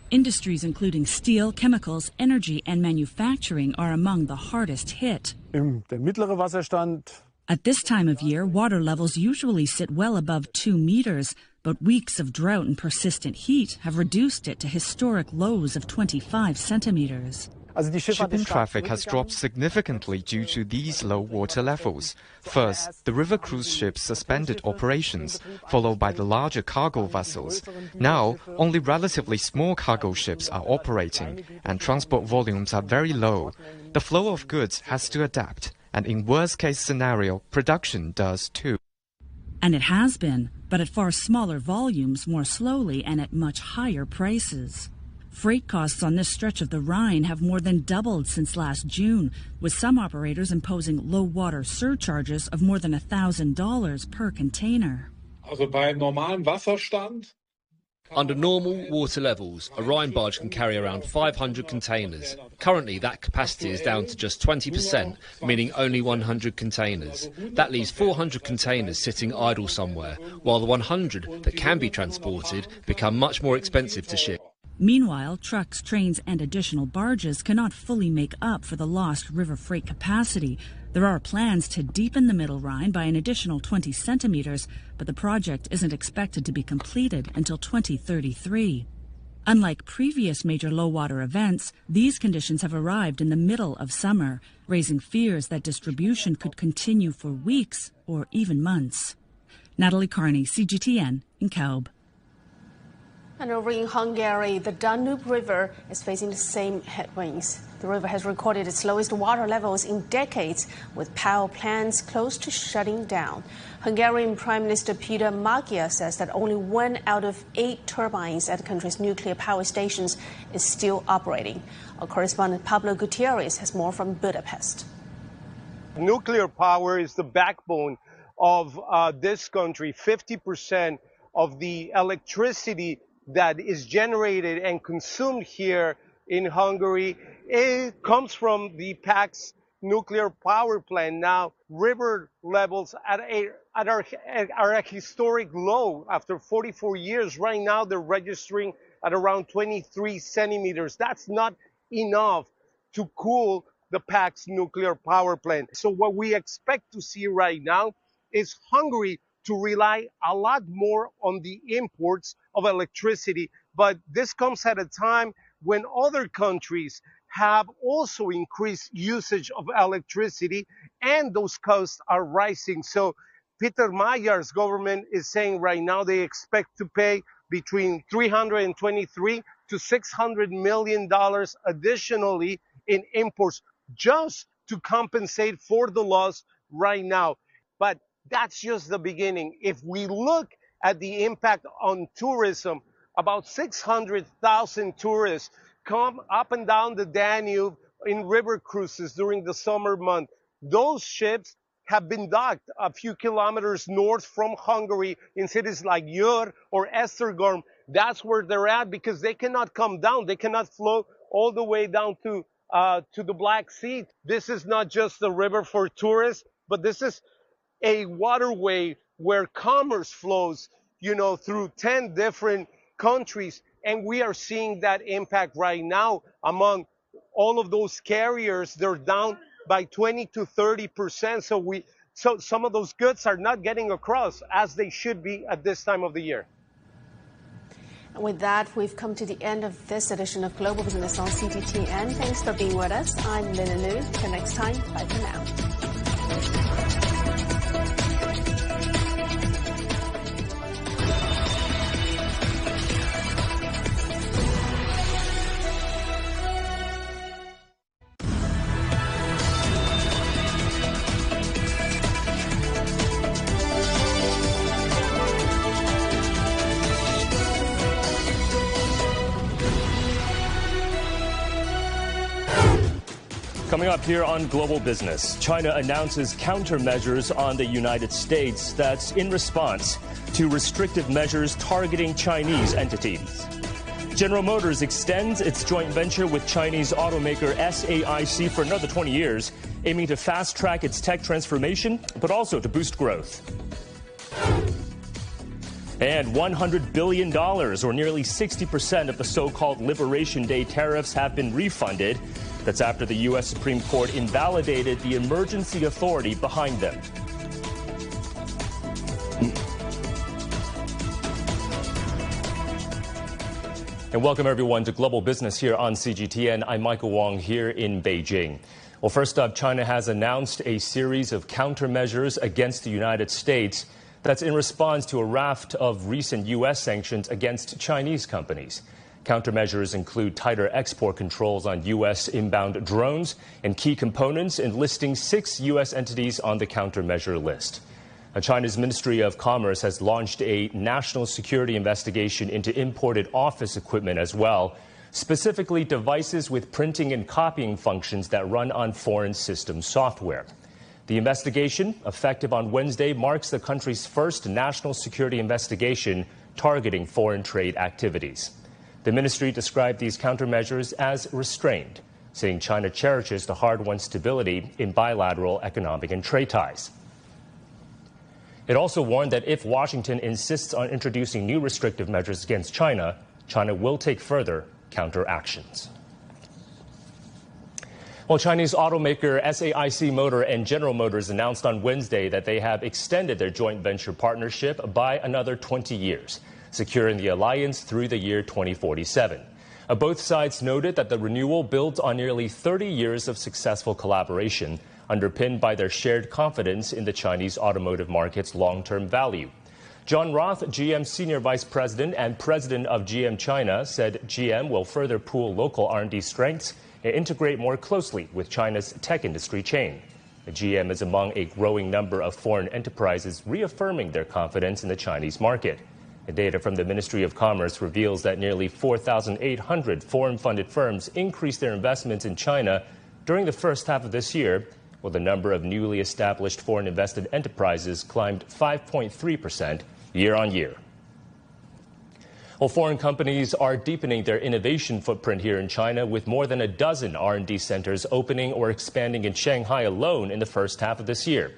Industries including steel, chemicals, energy and manufacturing are among the hardest hit. Der mittlere Wasserstand. At this time of year, water levels usually sit well above 2 meters, but weeks of drought and persistent heat have reduced it to historic lows of 25 centimeters. Shipping traffic has dropped significantly due to these low water levels. First, the river cruise ships suspended operations, followed by the larger cargo vessels. Now, only relatively small cargo ships are operating, and transport volumes are very low. The flow of goods has to adapt. And in worst-case scenario, production does too. And it has been, but at far smaller volumes, more slowly, and at much higher prices. Freight costs on this stretch of the Rhine have more than doubled since last June, with some operators imposing low-water surcharges of more than $1,000 per container. Also bei normalem Wasserstand? Under normal water levels, a Rhine barge can carry around 500 containers. Currently, that capacity is down to just 20%, meaning only 100 containers. That leaves 400 containers sitting idle somewhere, while the 100 that can be transported become much more expensive to ship. Meanwhile, trucks, trains and additional barges cannot fully make up for the lost river freight capacity. There are plans to deepen the Middle Rhine by an additional 20 centimeters, but the project isn't expected to be completed until 2033. Unlike previous major low-water events, these conditions have arrived in the middle of summer, raising fears that distribution could continue for weeks or even months. Natalie Carney, CGTN, in Kaub. And over in Hungary, the Danube River is facing the same headwinds. The river has recorded its lowest water levels in decades, with power plants close to shutting down. Hungarian Prime Minister Peter Magyar says that only 1 out of 8 turbines at the country's nuclear power stations is still operating. Our correspondent Pablo Gutierrez has more from Budapest. Nuclear power is the backbone of this country. 50% of the electricity that is generated and consumed here in Hungary, it comes from the Pax nuclear power plant. Now, river levels are at historic low after 44 years. Right now, they're registering at around 23 centimeters. That's not enough to cool the Pax nuclear power plant. So what we expect to see right now is Hungary to rely a lot more on the imports of electricity. But this comes at a time when other countries have also increased usage of electricity and those costs are rising. So Peter Magyar's government is saying right now they expect to pay between $323 to $600 million additionally in imports just to compensate for the loss right now. But that's just the beginning. If we look at the impact on tourism, about 600,000 tourists come up and down the Danube in river cruises during the summer month. Those ships have been docked a few kilometers north from Hungary in cities like Győr or Esztergom. That's where they're at because they cannot come down. They cannot flow all the way down to the Black Sea. This is not just a river for tourists, but this is a waterway where commerce flows, through 10 different countries. And we are seeing that impact right now among all of those carriers. They're down by 20 to 30%. So some of those goods are not getting across as they should be at this time of the year. And with that, we've come to the end of this edition of Global Business on CGTN. Thanks for being with us. I'm Lina Liu. Till next time, bye for now. Coming up here on Global Business, China announces countermeasures on the United States that's in response to restrictive measures targeting Chinese entities. General Motors extends its joint venture with Chinese automaker SAIC for another 20 years, aiming to fast-track its tech transformation, but also to boost growth. And $100 billion, or nearly 60% of the so-called Liberation Day tariffs, have been refunded. That's after the U.S. Supreme Court invalidated the emergency authority behind them. And welcome, everyone, to Global Business here on CGTN. I'm Michael Wong here in Beijing. Well, first up, China has announced a series of countermeasures against the United States. That's in response to a raft of recent U.S. sanctions against Chinese companies. Countermeasures include tighter export controls on U.S. inbound drones and key components, and listing 6 U.S. entities on the countermeasure list. China's Ministry of Commerce has launched a national security investigation into imported office equipment as well, specifically devices with printing and copying functions that run on foreign system software. The investigation, effective on Wednesday, marks the country's first national security investigation targeting foreign trade activities. The ministry described these countermeasures as restrained, saying China cherishes the hard-won stability in bilateral economic and trade ties. It also warned that if Washington insists on introducing new restrictive measures against China, China will take further counteractions. Well, Chinese automaker SAIC Motor and General Motors announced on Wednesday that they have extended their joint venture partnership by another 20 years. Securing the alliance through the year 2047. Both sides noted that the renewal builds on nearly 30 years of successful collaboration, underpinned by their shared confidence in the Chinese automotive market's long-term value. John Roth, GM Senior Vice President and President of GM China, said GM will further pool local R&D strengths and integrate more closely with China's tech industry chain. The GM is among a growing number of foreign enterprises reaffirming their confidence in the Chinese market. The data from the Ministry of Commerce reveals that nearly 4,800 foreign-funded firms increased their investments in China during the first half of this year, while the number of newly established foreign invested enterprises climbed 5.3% year-on-year. Well, foreign companies are deepening their innovation footprint here in China, with more than a dozen R&D centers opening or expanding in Shanghai alone in the first half of this year.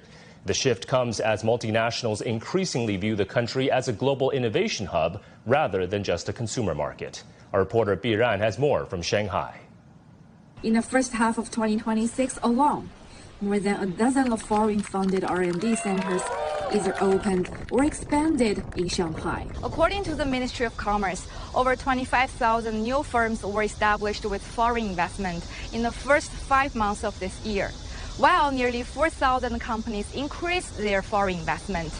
The shift comes as multinationals increasingly view the country as a global innovation hub rather than just a consumer market. Our reporter Bi Ran has more from Shanghai. In the first half of 2026 alone, more than a dozen of foreign-funded R&D centers either opened or expanded in Shanghai. According to the Ministry of Commerce, over 25,000 new firms were established with foreign investment in the first 5 months of this year, while nearly 4,000 companies increased their foreign investment.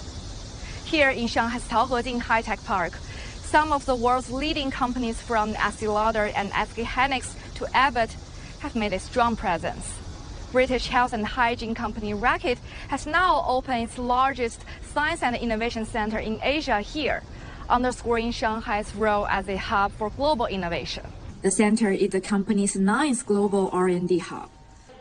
Here in Shanghai's Taohejing High-Tech Park, some of the world's leading companies from Estée Lauder and SK hynix to Abbott have made a strong presence. British health and hygiene company Reckitt has now opened its largest science and innovation center in Asia here, underscoring Shanghai's role as a hub for global innovation. The center is the company's 9th global R&D hub,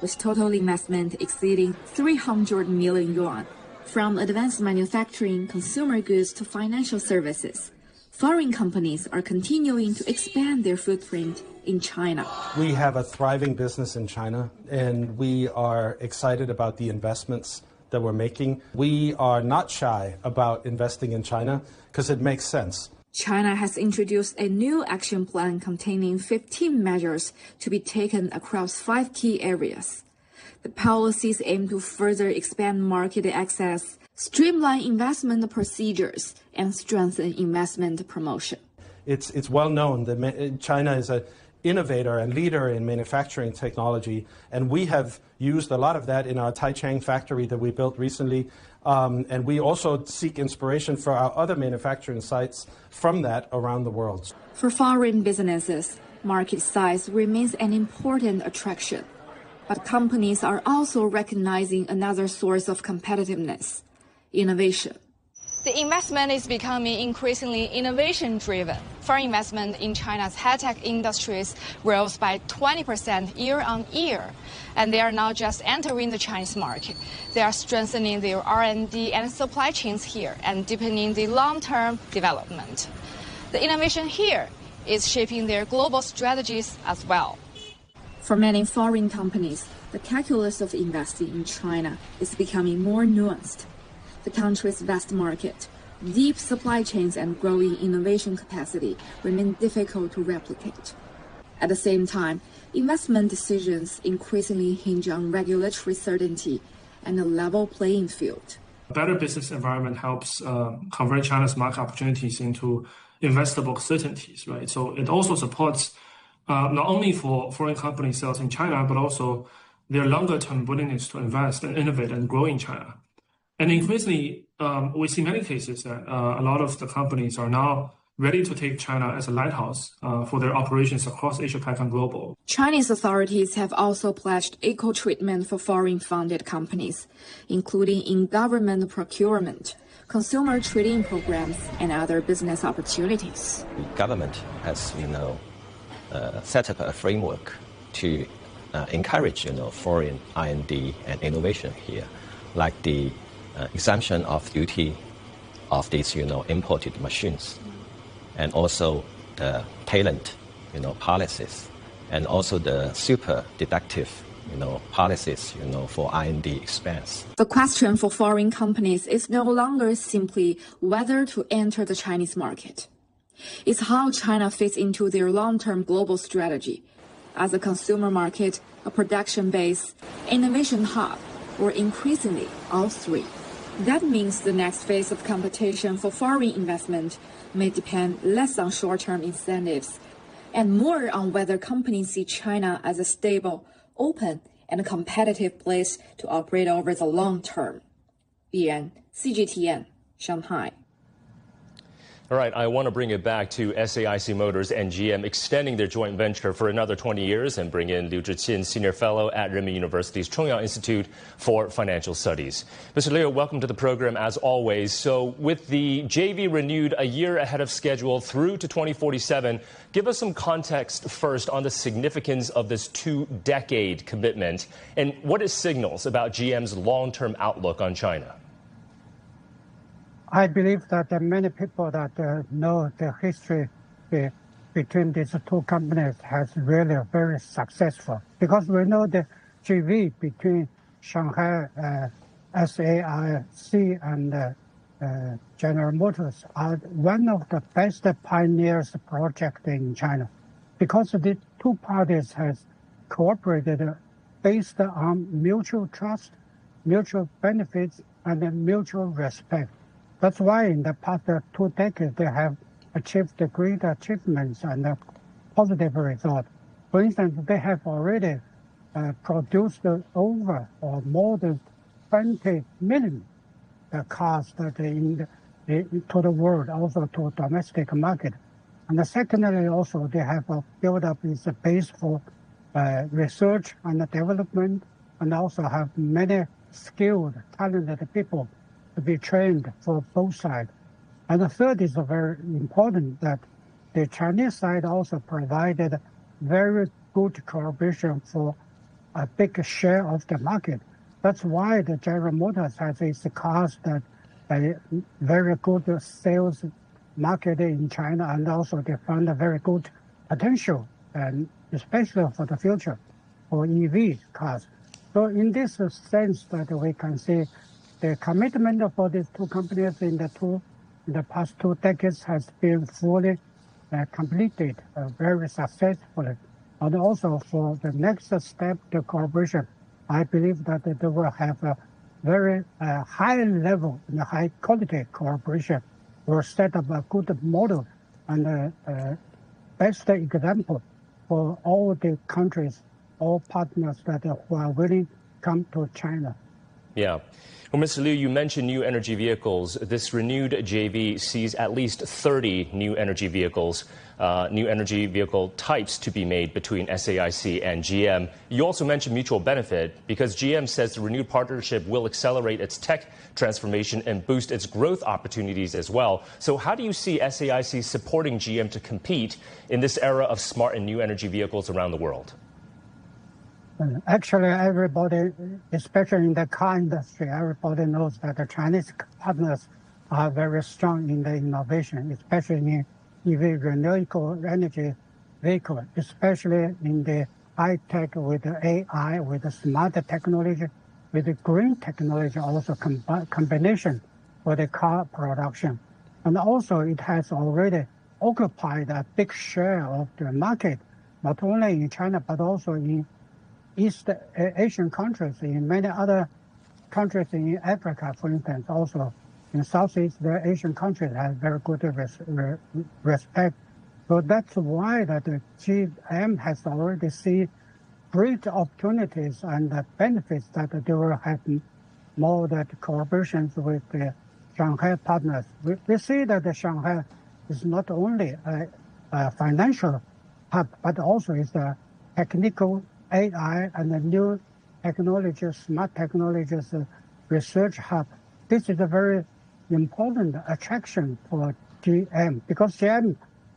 with total investment exceeding 300 million yuan. From advanced manufacturing, consumer goods to financial services, foreign companies are continuing to expand their footprint in China. We have a thriving business in China, and we are excited about the investments that we're making. We are not shy about investing in China because it makes sense. China has introduced a new action plan containing 15 measures to be taken across 5 key areas. The policies aim to further expand market access, streamline investment procedures, and strengthen investment promotion. It's well known that China is an innovator and leader in manufacturing technology, and we have used a lot of that in our Taichung factory that we built recently, and we also seek inspiration for our other manufacturing sites from that around the world. For foreign businesses, market size remains an important attraction, but companies are also recognizing another source of competitiveness: innovation. The investment is becoming increasingly innovation-driven. Foreign investment in China's high-tech industries rose by 20% year-on-year, and they are not just entering the Chinese market. They are strengthening their R&D and supply chains here and deepening the long-term development. The innovation here is shaping their global strategies as well. For many foreign companies, the calculus of investing in China is becoming more nuanced. The country's vast market, deep supply chains, and growing innovation capacity remain difficult to replicate. At the same time, investment decisions increasingly hinge on regulatory certainty and a level playing field. A better business environment helps convert China's market opportunities into investable certainties, right? So it also supports not only for foreign company sales in China, but also their longer-term willingness to invest and innovate and grow in China. And increasingly, we see many cases that a lot of the companies are now ready to take China as a lighthouse for their operations across Asia-Pac and global. Chinese authorities have also pledged equal treatment for foreign-funded companies, including in government procurement, consumer trading programs, and other business opportunities. The government has, set up a framework to encourage, foreign R&D and innovation here, like the exemption of duty of these, imported machines, and also the talent, policies, and also the super deductive, policies, for R&D expense. The question for foreign companies is no longer simply whether to enter the Chinese market. It's how China fits into their long-term global strategy as a consumer market, a production base, innovation hub, or increasingly all three. That means the next phase of competition for foreign investment may depend less on short-term incentives and more on whether companies see China as a stable, open, and competitive place to operate over the long term. Bi Ran, CGTN, Shanghai. All right, I want to bring it back to SAIC Motors and GM extending their joint venture for another 20 years and bring in Liu Zhiqin, Senior Fellow at Renmin University's Chongyang Institute for Financial Studies. Mr. Liu, welcome to the program as always. So with the JV renewed a year ahead of schedule through to 2047, give us some context first on the significance of this 2-decade commitment and what it signals about GM's long-term outlook on China. I believe that many people that know the history between these two companies has really very successful, because we know the JV between Shanghai SAIC and General Motors are one of the best pioneers projects in China, because the two parties has cooperated based on mutual trust, mutual benefits, and mutual respect. That's why in the past 2 decades, they have achieved great achievements and positive results. For instance, they have already produced over or more than 20 million cars that to the world, also to domestic market. And secondly, also they have built up this base for research and development, and also have many skilled, talented people to be trained for both sides. And the third is very important, that the Chinese side also provided very good cooperation for a big share of the market. That's why the General Motors has its cars that a very good sales market in China, and also they found a very good potential, and especially for the future for EV cars. So in this sense that we can see the commitment for these two companies in the past 2 decades has been fully completed very successfully. And also for the next step, the cooperation, I believe that they will have a very high level and high quality cooperation. Will set up a good model and best example for all the countries, all partners that who are willing to come to China. Yeah. Well, Mr. Liu, you mentioned new energy vehicles. This renewed JV sees at least 30 new energy vehicle types to be made between SAIC and GM. You also mentioned mutual benefit because GM says the renewed partnership will accelerate its tech transformation and boost its growth opportunities as well. So how do you see SAIC supporting GM to compete in this era of smart and new energy vehicles around the world? Actually, everybody, especially in the car industry, everybody knows that the Chinese partners are very strong in the innovation, especially in EV, renewable energy vehicle, especially in the high tech with the AI, with the smart technology, with the green technology, also combination for the car production. And also it has already occupied a big share of the market, not only in China, but also in East Asian countries, in many other countries in Africa, for instance, also in Southeast Asian countries have very good respect. So that's why that the GM has already seen great opportunities and benefits that they will have more that collaborations with the Shanghai partners. We see that the Shanghai is not only a financial hub, but also is a technical AI and the new technologies, smart technologies research hub. This is a very important attraction for GM because GM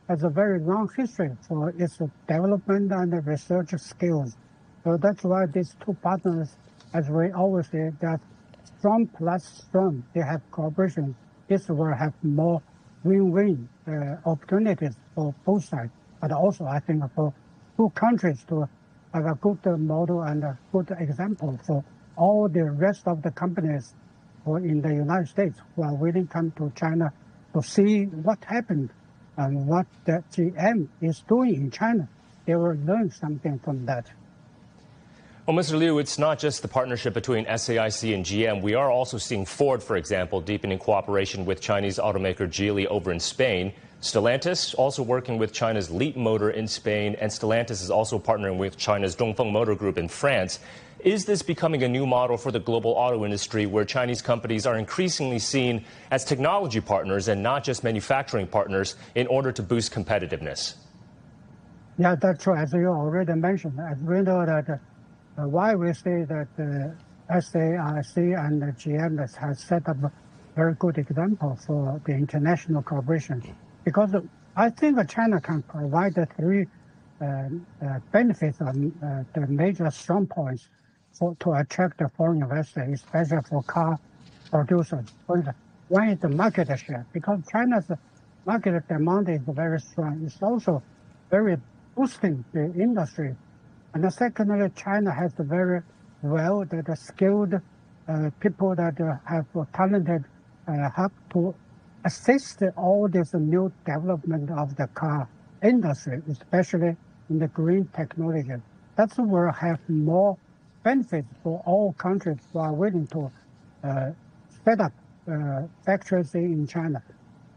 has a very long history for its development and research skills. So that's why these two partners, as we always say, that strong plus strong, they have cooperation. This will have more win-win opportunities for both sides, but also I think for two countries to have a good model and a good example for all the rest of the companies in the United States who are willing to come to China to see what happened and what the GM is doing in China. They will learn something from that. Well, Mr. Liu, it's not just the partnership between SAIC and GM. We are also seeing Ford, for example, deepening cooperation with Chinese automaker Geely over in Spain. Stellantis also working with China's Leap Motor in Spain, and Stellantis is also partnering with China's Dongfeng Motor Group in France. Is this becoming a new model for the global auto industry, where Chinese companies are increasingly seen as technology partners and not just manufacturing partners in order to boost competitiveness? Yeah, that's true. As you already mentioned, as we know that why we say that SAIC and GM has set up a very good example for the international cooperation, because I think China can provide the three benefits of the major strong points to attract the foreign investors, especially for car producers. One is the market share, because China's market demand is very strong. It's also very boosting the industry. And secondly, China has the very skilled people that have talented help to assist all this new development of the car industry, especially in the green technology. That will have more benefits for all countries who are willing to set up factories in China.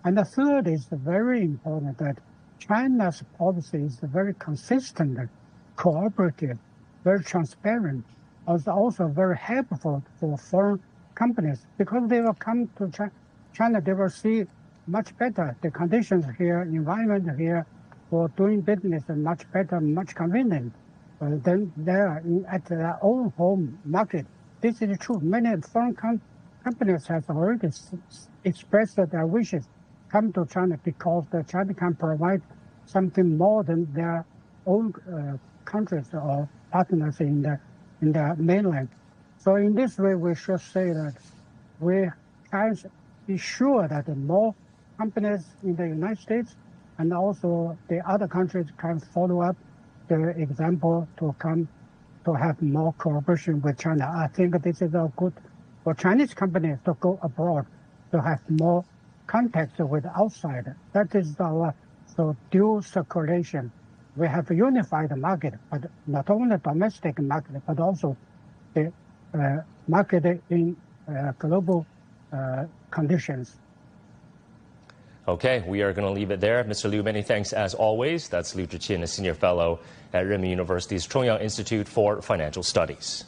And the third is very important, that China's policy is very consistent, cooperative, very transparent, also very helpful for foreign companies, because they will come to China, they will see much better the conditions here, environment here for doing business, and much better, much convenient than there at their own home market. This is true. Many foreign companies have already expressed their wishes come to China, because China can provide something more than their own countries or partners in the mainland. So in this way, we should say that we can be sure that more companies in the United States and also the other countries can follow up the example to come to have more cooperation with China. I think this is a good for Chinese companies to go abroad, to have more contacts with outside. That is our dual circulation. We have a unified market, but not only domestic market, but also the market in global conditions. Okay, we are going to leave it there. Mr. Liu, many thanks as always. That's Liu Zhiqian, a senior fellow at Renmin University's Chongyang Institute for Financial Studies.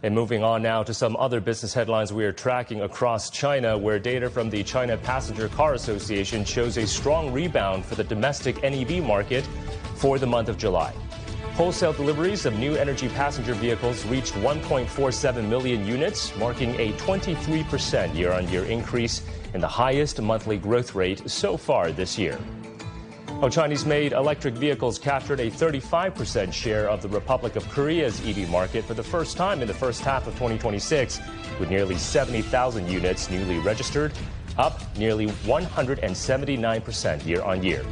And moving on now to some other business headlines we are tracking across China, where data from the China Passenger Car Association shows a strong rebound for the domestic NEV market for the month of July. Wholesale deliveries of new energy passenger vehicles reached 1.47 million units, marking a 23% year-on-year increase and the highest monthly growth rate so far this year. Chinese-made electric vehicles captured a 35% share of the Republic of Korea's EV market for the first time in the first half of 2026, with nearly 70,000 units newly registered, up nearly 179% year-on-year.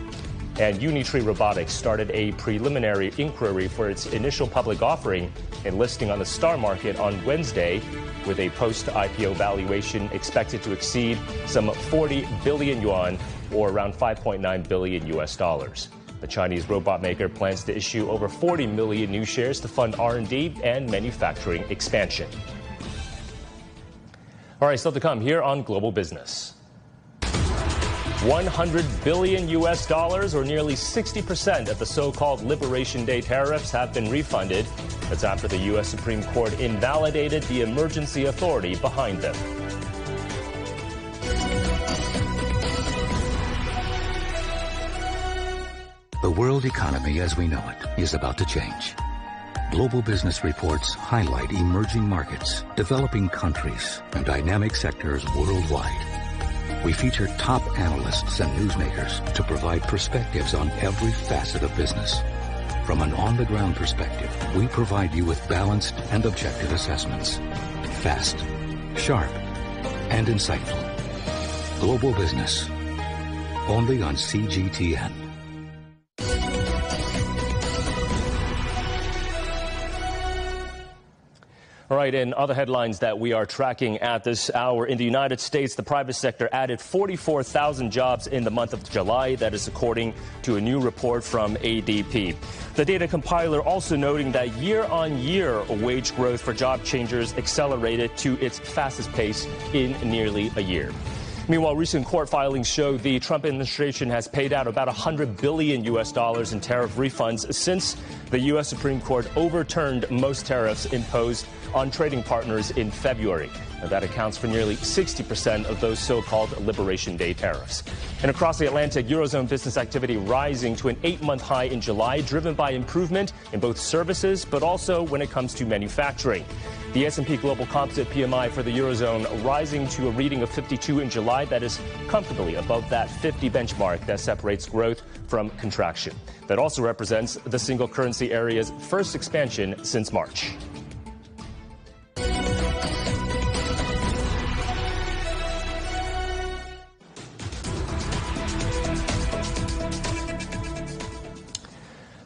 And Unitree Robotics started a preliminary inquiry for its initial public offering and listing on the STAR Market on Wednesday, with a post-IPO valuation expected to exceed some 40 billion yuan, or around $5.9 billion US. The Chinese robot maker plans to issue over 40 million new shares to fund R&D and manufacturing expansion. All right, still to come here on Global Business. 100 billion US dollars, or nearly 60% of the so-called Liberation Day tariffs, have been refunded. That's after the U.S. Supreme Court invalidated the emergency authority behind them. The world economy as we know it is about to change. Global Business reports highlight emerging markets, developing countries, and dynamic sectors worldwide. We feature top analysts and newsmakers to provide perspectives on every facet of business. From an on-the-ground perspective, we provide you with balanced and objective assessments. Fast, sharp, and insightful. Global Business. Only on CGTN. All right, in other headlines that we are tracking at this hour, in the United States, the private sector added 44,000 jobs in the month of July. That is according to a new report from ADP. The data compiler also noting that year-on-year wage growth for job changers accelerated to its fastest pace in nearly a year. Meanwhile, recent court filings show the Trump administration has paid out about $100 billion in tariff refunds since the U.S. Supreme Court overturned most tariffs imposed on trading partners in February. Now, that accounts for nearly 60% of those so-called Liberation Day tariffs. And across the Atlantic, Eurozone business activity rising to an 8-month high in July, driven by improvement in both services, but also when it comes to manufacturing. The S&P Global Composite PMI for the Eurozone rising to a reading of 52 in July. That is comfortably above that 50 benchmark that separates growth from contraction. That also represents the single currency area's first expansion since March.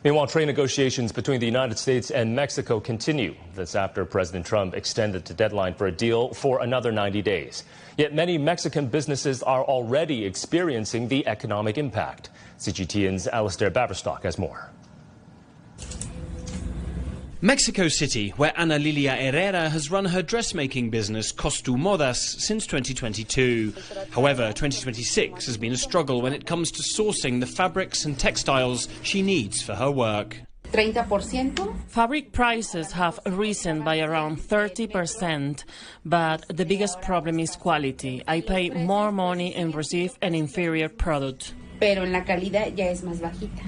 Meanwhile, trade negotiations between the United States and Mexico continue. This after President Trump extended the deadline for a deal for another 90 days. Yet many Mexican businesses are already experiencing the economic impact. CGTN's Alistair Baverstock has more. Mexico City, where Ana Lilia Herrera has run her dressmaking business Costumodas since 2022. However, 2026 has been a struggle when it comes to sourcing the fabrics and textiles she needs for her work. 30%. Fabric prices have risen by around 30%, but the biggest problem is quality. I pay more money and receive an inferior product. Pero en la calidad ya es más bajita.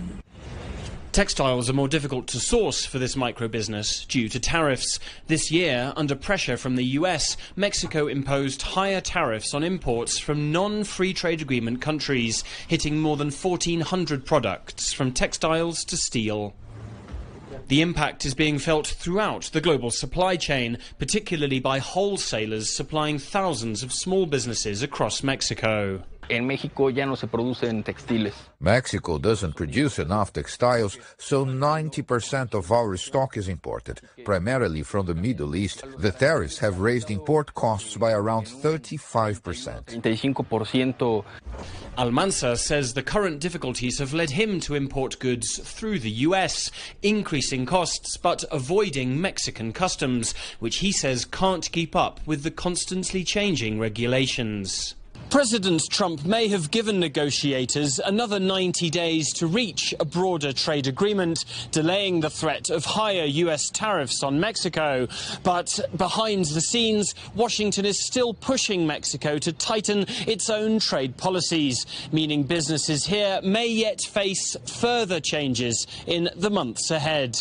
Textiles are more difficult to source for this micro-business due to tariffs. This year, under pressure from the US, Mexico imposed higher tariffs on imports from non-free trade agreement countries, hitting more than 1,400 products, from textiles to steel. The impact is being felt throughout the global supply chain, particularly by wholesalers supplying thousands of small businesses across Mexico. En México ya no se producen textiles. Mexico doesn't produce enough textiles, so 90% of our stock is imported, primarily from the Middle East. The tariffs have raised import costs by around 35%. 35%. Almanza says the current difficulties have led him to import goods through the US, increasing costs but avoiding Mexican customs, which he says can't keep up with the constantly changing regulations. President Trump may have given negotiators another 90 days to reach a broader trade agreement, delaying the threat of higher US tariffs on Mexico. But behind the scenes, Washington is still pushing Mexico to tighten its own trade policies, meaning businesses here may yet face further changes in the months ahead.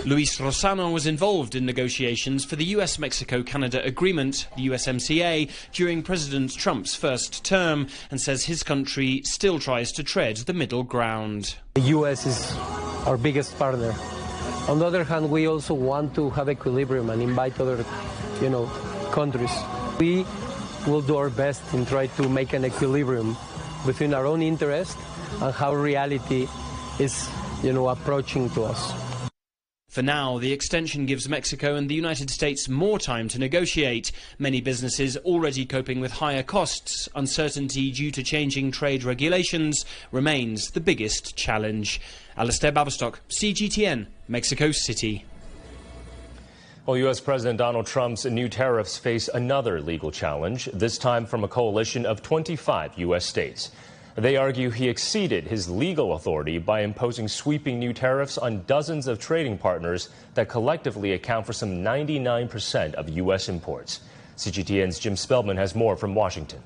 Luis Rosano was involved in negotiations for the US-Mexico-Canada agreement, the USMCA, during President Trump's first term, and says his country still tries to tread the middle ground. The US is our biggest partner. On the other hand, we also want to have equilibrium and invite other, countries. We will do our best in trying to make an equilibrium between our own interest and how reality is, approaching to us. For now, the extension gives Mexico and the United States more time to negotiate. Many businesses already coping with higher costs. Uncertainty due to changing trade regulations remains the biggest challenge. Alistair Baverstock, CGTN, Mexico City. Well, U.S. President Donald Trump's new tariffs face another legal challenge, this time from a coalition of 25 U.S. states. They argue he exceeded his legal authority by imposing sweeping new tariffs on dozens of trading partners that collectively account for some 99% of U.S. imports. CGTN's Jim Spellman has more from Washington.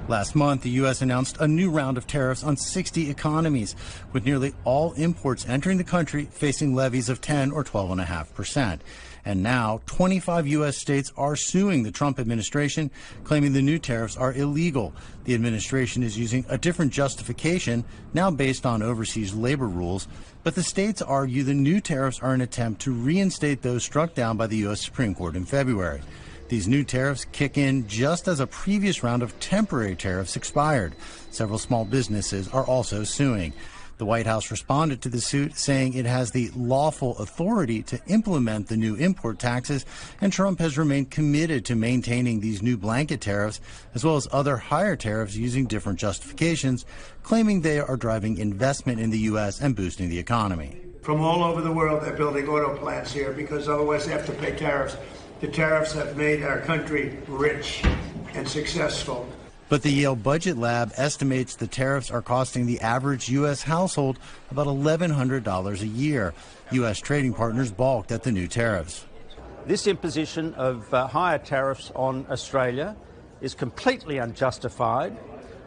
Last month, the U.S. announced a new round of tariffs on 60 economies, with nearly all imports entering the country facing levies of 10 or 12.5%. And now, 25 U.S. states are suing the Trump administration, claiming the new tariffs are illegal. The administration is using a different justification, now based on overseas labor rules. But the states argue the new tariffs are an attempt to reinstate those struck down by the U.S. Supreme Court in February. These new tariffs kick in just as a previous round of temporary tariffs expired. Several small businesses are also suing. The White House responded to the suit, saying it has the lawful authority to implement the new import taxes, and Trump has remained committed to maintaining these new blanket tariffs, as well as other higher tariffs using different justifications, claiming they are driving investment in the U.S. and boosting the economy. From all over the world, they're building auto plants here because otherwise they have to pay tariffs. The tariffs have made our country rich. and successful. But the Yale Budget Lab estimates the tariffs are costing the average U.S. household about $1,100 a year. U.S. trading partners balked at the new tariffs. This imposition of higher tariffs on Australia is completely unjustified,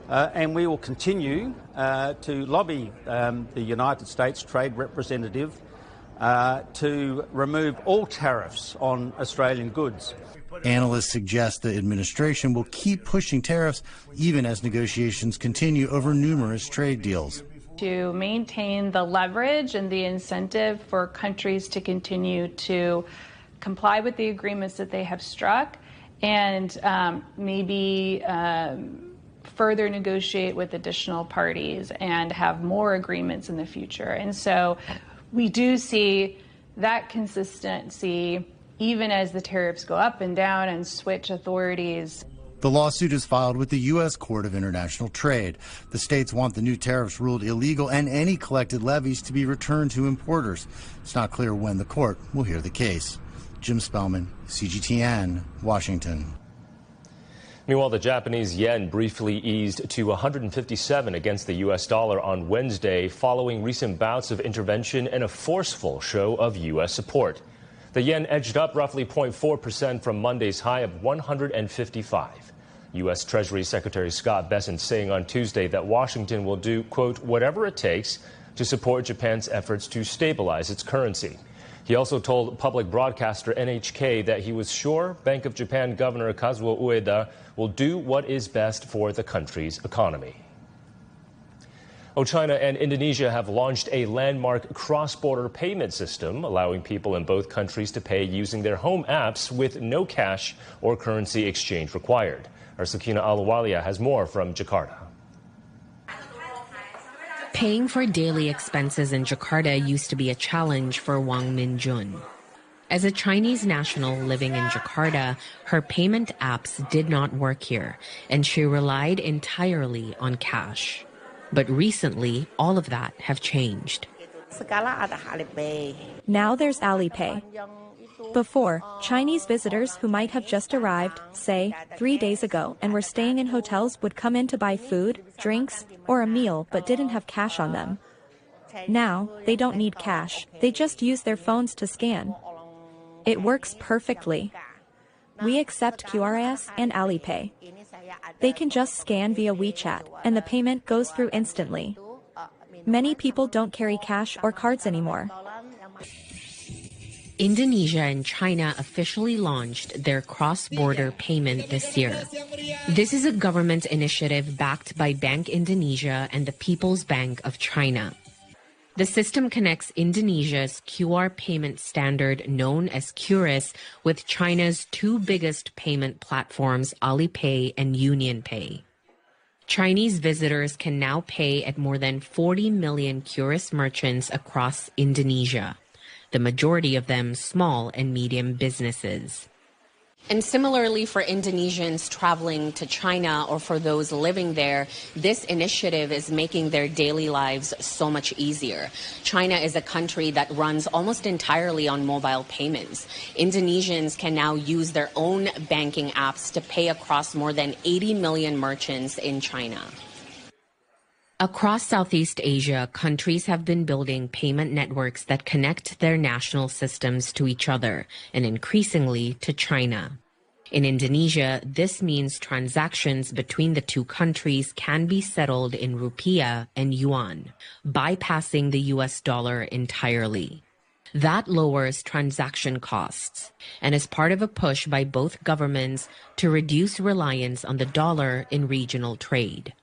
and we will continue to lobby the United States Trade Representative to remove all tariffs on Australian goods. Analysts suggest the administration will keep pushing tariffs even as negotiations continue over numerous trade deals. To maintain the leverage and the incentive for countries to continue to comply with the agreements that they have struck and maybe further negotiate with additional parties and have more agreements in the future. And so we do see that consistency even as the tariffs go up and down and switch authorities. The lawsuit is filed with the U.S. Court of International Trade. The states want the new tariffs ruled illegal and any collected levies to be returned to importers. It's not clear when the court will hear the case. Jim Spellman, CGTN, Washington. Meanwhile, the Japanese yen briefly eased to 157 against the U.S. dollar on Wednesday following recent bouts of intervention and a forceful show of U.S. support. The yen edged up roughly 0.4% from Monday's high of 155. U.S. Treasury Secretary Scott Bessent saying on Tuesday that Washington will do, quote, whatever it takes to support Japan's efforts to stabilize its currency. He also told public broadcaster NHK that he was sure Bank of Japan Governor Kazuo Ueda will do what is best for the country's economy. China and Indonesia have launched a landmark cross-border payment system, allowing people in both countries to pay using their home apps with no cash or currency exchange required. Our Sakina Aluwalia has more from Jakarta. Paying for daily expenses in Jakarta used to be a challenge for Wang Minjun. As a Chinese national living in Jakarta, her payment apps did not work here, and she relied entirely on cash. But recently, all of that have changed. Now there's Alipay. Before, Chinese visitors who might have just arrived, say, 3 days ago, and were staying in hotels would come in to buy food, drinks, or a meal but didn't have cash on them. Now, they don't need cash. They just use their phones to scan. It works perfectly. We accept QRS and Alipay. They can just scan via WeChat, and the payment goes through instantly. Many people don't carry cash or cards anymore. Indonesia and China officially launched their cross-border payment this year. This is a government initiative backed by Bank Indonesia and the People's Bank of China. The system connects Indonesia's QR payment standard known as QRIS with China's two biggest payment platforms, Alipay and UnionPay. Chinese visitors can now pay at more than 40 million QRIS merchants across Indonesia, the majority of them small and medium businesses. And similarly for Indonesians traveling to China or for those living there, this initiative is making their daily lives so much easier. China is a country that runs almost entirely on mobile payments. Indonesians can now use their own banking apps to pay across more than 80 million merchants in China. Across Southeast Asia, countries have been building payment networks that connect their national systems to each other and increasingly to China. In Indonesia, this means transactions between the two countries can be settled in rupiah and yuan, bypassing the US dollar entirely. That lowers transaction costs and is part of a push by both governments to reduce reliance on the dollar in regional trade.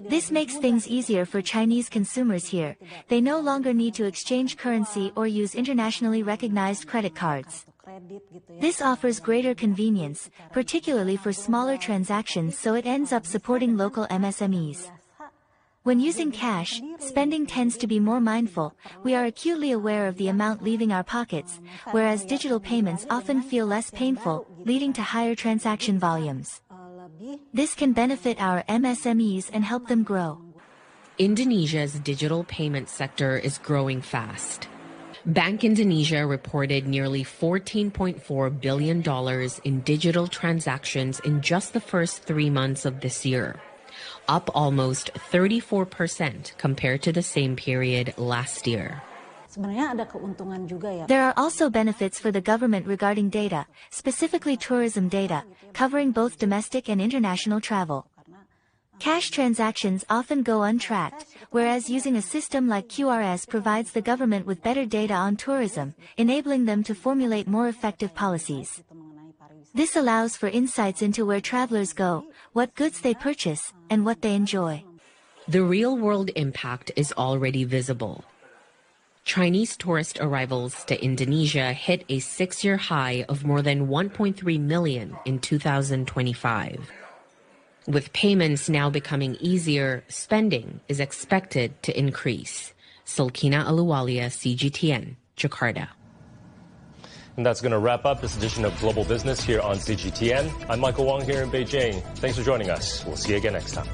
This makes things easier for Chinese consumers here. They no longer need to exchange currency or use internationally recognized credit cards. This offers greater convenience, particularly for smaller transactions, so it ends up supporting local MSMEs. When using cash, spending tends to be more mindful. We are acutely aware of the amount leaving our pockets, whereas digital payments often feel less painful, leading to higher transaction volumes. This can benefit our MSMEs and help them grow. Indonesia's digital payment sector is growing fast. Bank Indonesia reported nearly $14.4 billion in digital transactions in just the first 3 months of this year, up almost 34% compared to the same period last year. There are also benefits for the government regarding data, specifically tourism data, covering both domestic and international travel. Cash transactions often go untracked, whereas using a system like QRS provides the government with better data on tourism, enabling them to formulate more effective policies. This allows for insights into where travelers go, what goods they purchase, and what they enjoy. The real-world impact is already visible. Chinese tourist arrivals to Indonesia hit a 6-year high of more than 1.3 million in 2025. With payments now becoming easier, spending is expected to increase. Sulkina Aluwalia, CGTN, Jakarta. And that's going to wrap up this edition of Global Business here on CGTN. I'm Michael Wong here in Beijing. Thanks for joining us. We'll see you again next time.